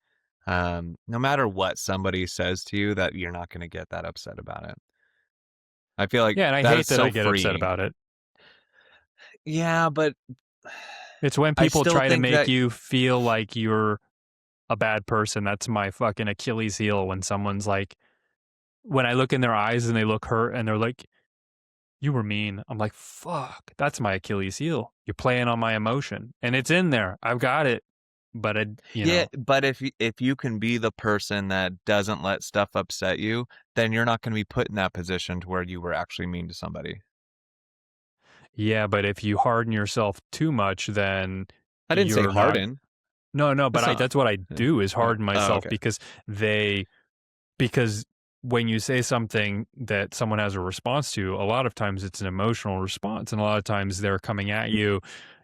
no matter what somebody says to you, that you're not going to get that upset about it. I feel like Yeah, and I that hate is that so I get upset freeing. about it. Yeah, but It's when I people still try to think make that you feel like you're a bad person. That's my fucking Achilles heel when someone's like, when I look in their eyes and they look hurt and they're like, you were mean. I'm like, fuck, that's my Achilles heel. You're playing on my emotion. And it's in there. I've got it. But yeah, but if you can be the person that doesn't let stuff upset you, then you're not going to be put in that position to where you were actually mean to somebody. Yeah, but if you harden yourself too much, then I didn't say you're not. harden. No, That's not- that's what I do is harden Oh, myself okay. because when you say something that someone has a response to, a lot of times it's an emotional response, and a lot of times they're coming at you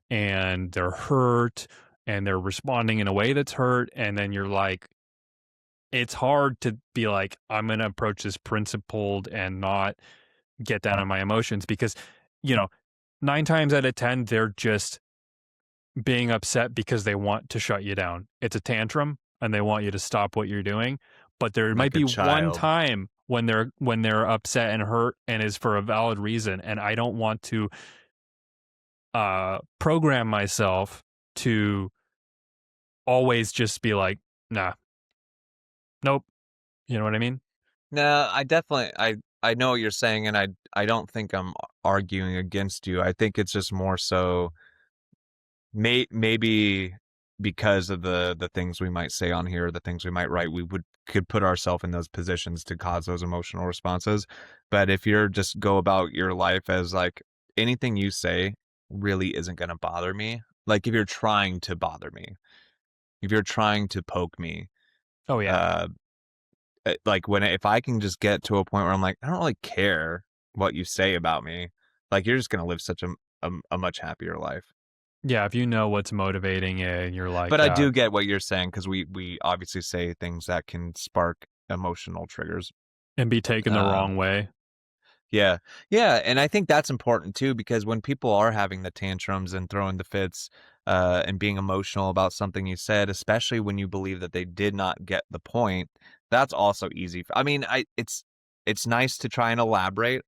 and they're hurt and they're responding in a way that's hurt, and then you're like, it's hard to be like, I'm going to approach this principled and not get down on my emotions because, 9 times out of 10 they're just being upset because they want to shut you down. It's a tantrum and they want you to stop what you're doing. But there might Like a be one child. time when they're upset and hurt and is for a valid reason. And I don't want to program myself to always just be like, nah, nope. You know what I mean? No, I definitely I know what you're saying, and I don't think I'm arguing against you. I think it's just more so maybe because of the things we might say on here, the things we might write, could put ourselves in those positions to cause those emotional responses. But if you're just go about your life as like anything you say really isn't going to bother me, Like if you're trying to bother me, if you're trying to poke me, Oh yeah. like if I can just get to a point where I'm like, I don't really care what you say about me. Like you're just gonna live such a much happier life. Yeah, if you know what's motivating you and you're like, But I do get what you're saying because we obviously say things that can spark emotional triggers. and be taken the wrong way. Yeah. Yeah, and I think that's important too because when people are having the tantrums and throwing the fits, and being emotional about something you said, especially when you believe that they did not get the point, that's also easy. I mean, it's nice to try and elaborate,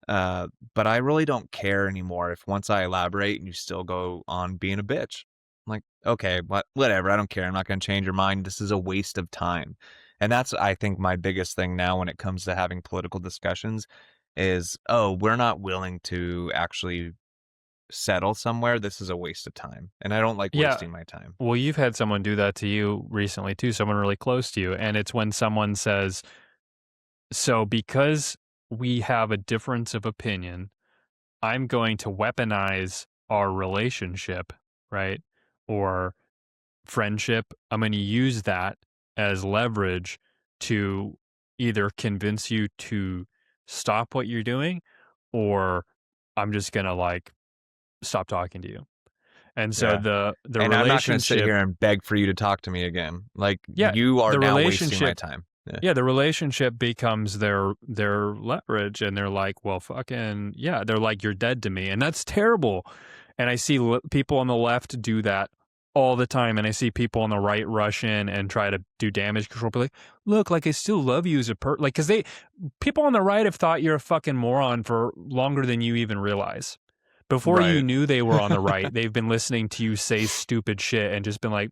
but I really don't care anymore if once I elaborate and you still go on being a bitch. I'm like, okay, whatever, I don't care. I'm not going to change your mind. This is a waste of time. And that's, I think, my biggest thing now when it comes to having political discussions is, oh, we're not willing to actually settle somewhere. This is a waste of time. And I don't like Yeah. wasting my time. Well, you've had someone do that to you recently too, someone really close to you. And it's when someone says, so because we have a difference of opinion, I'm going to weaponize our relationship, right? Or friendship. I'm going to use that as leverage to either convince you to stop what you're doing, or I'm just going to like stop talking to you. And so Yeah. the And I'm not going to sit relationship, here and beg for you to talk to me again. Like, yeah, you are the now wasting my relationship, time. Yeah. yeah, the relationship becomes their leverage, and they're like, well, fucking yeah, they're like, you're dead to me, and that's terrible. And I see people on the left do that all the time, and I see people on the right rush in and try to do damage control. But like, look, like I still love you as a like, because people on the right have thought you're a fucking moron for longer than you even realize. Before you Right. knew they were on the right, they've been listening to you say stupid shit and just been like,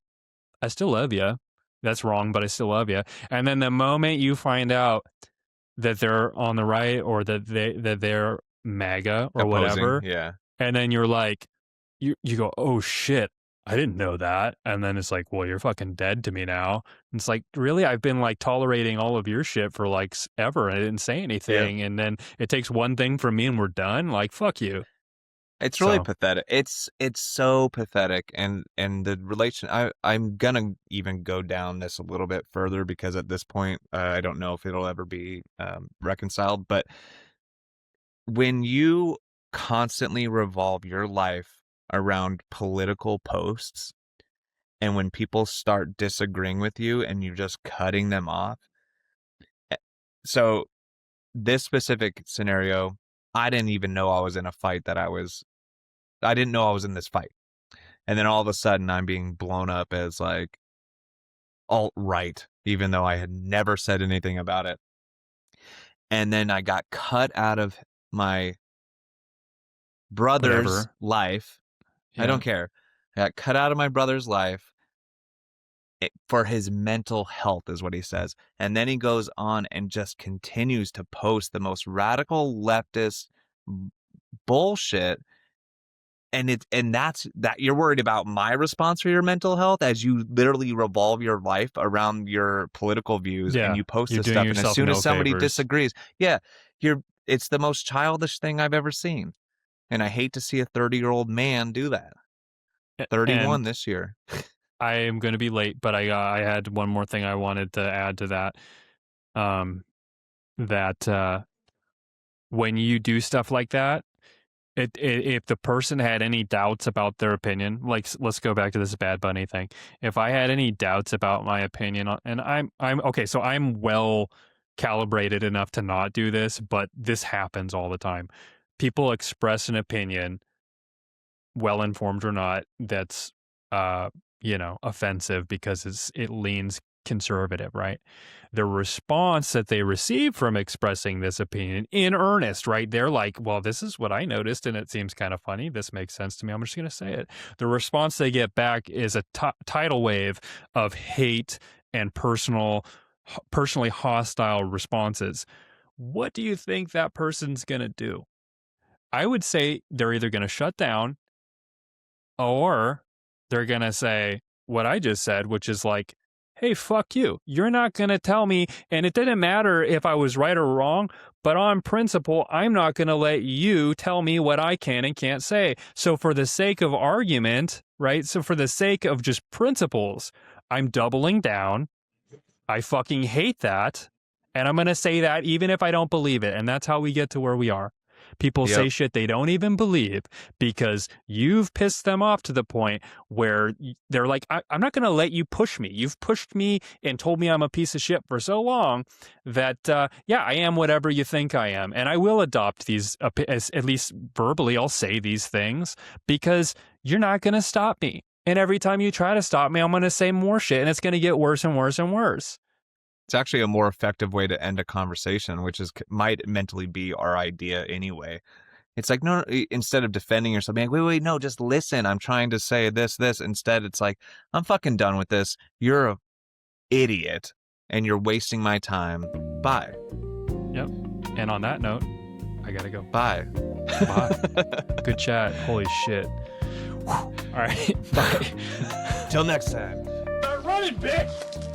I still love you. That's wrong, but I still love you. And then the moment you find out that they're on the right, or that they're MAGA or Opposing, whatever, yeah. and then you're like, you go, oh shit, I didn't know that. And then it's like, well, you're fucking dead to me now. And it's like, really? I've been like tolerating all of your shit for like ever. And I didn't say anything. And then it takes one thing from me and we're done. Like, fuck you. It's really So, pathetic. It's so pathetic, and the relation. I'm gonna even go down this a little bit further because at this point, I don't know if it'll ever be reconciled. But when you constantly revolve your life around political posts, and when people start disagreeing with you, and you're just cutting them off. So this specific scenario, I didn't even know I was in a fight I didn't know I was in this fight. And then all of a sudden I'm being blown up as like alt-right, even though I had never said anything about it. And then I got cut out of my brother's whatever. life. Yeah. I don't care. I got cut out of my brother's life for his mental health, is what he says. And then he goes on and just continues to post the most radical leftist bullshit. And that's that you're worried about my response for your mental health as you literally revolve your life around your political views, Yeah, and you post you're this doing stuff, and as yourself soon no as somebody favors. disagrees, it's the most childish thing I've ever seen. And I hate to see a 30-year-old man do that. 31 And this year. I am going to be late, but I had one more thing I wanted to add to that. When you do stuff like that, if the person had any doubts about their opinion, like let's go back to this Bad Bunny thing. If I had any doubts about my opinion, and I'm okay, so I'm well calibrated enough to not do this, but this happens all the time. People express an opinion, well informed or not, that's offensive because it leans conservative, right? The response that they receive from expressing this opinion in earnest, right? They're like, well, this is what I noticed and it seems kind of funny. This makes sense to me. I'm just going to say it. The response they get back is a tidal wave of hate and personally hostile responses. What do you think that person's going to do? I would say they're either going to shut down, or they're going to say what I just said, which is like, hey, fuck you. You're not going to tell me. And it didn't matter if I was right or wrong, but on principle, I'm not going to let you tell me what I can and can't say. So for the sake of argument, right? So for the sake of just principles, I'm doubling down. I fucking hate that. And I'm going to say that even if I don't believe it. And that's how we get to where we are. People say shit they don't even believe because you've pissed them off to the point where they're like, I'm not going to let you push me. You've pushed me and told me I'm a piece of shit for so long that, yeah, I am whatever you think I am. And I will adopt these, at least verbally, I'll say these things because you're not going to stop me. And every time you try to stop me, I'm going to say more shit and it's going to get worse and worse and worse. It's actually a more effective way to end a conversation, which is might mentally be our idea anyway. It's like, no, instead of defending yourself, being like, wait, no, just listen. I'm trying to say this. Instead, it's like, I'm fucking done with this. You're an idiot and you're wasting my time. Bye. Yep. And on that note, I gotta go. Bye. Bye. Good chat. Holy shit. All right. Bye. Till next time. Start running, bitch!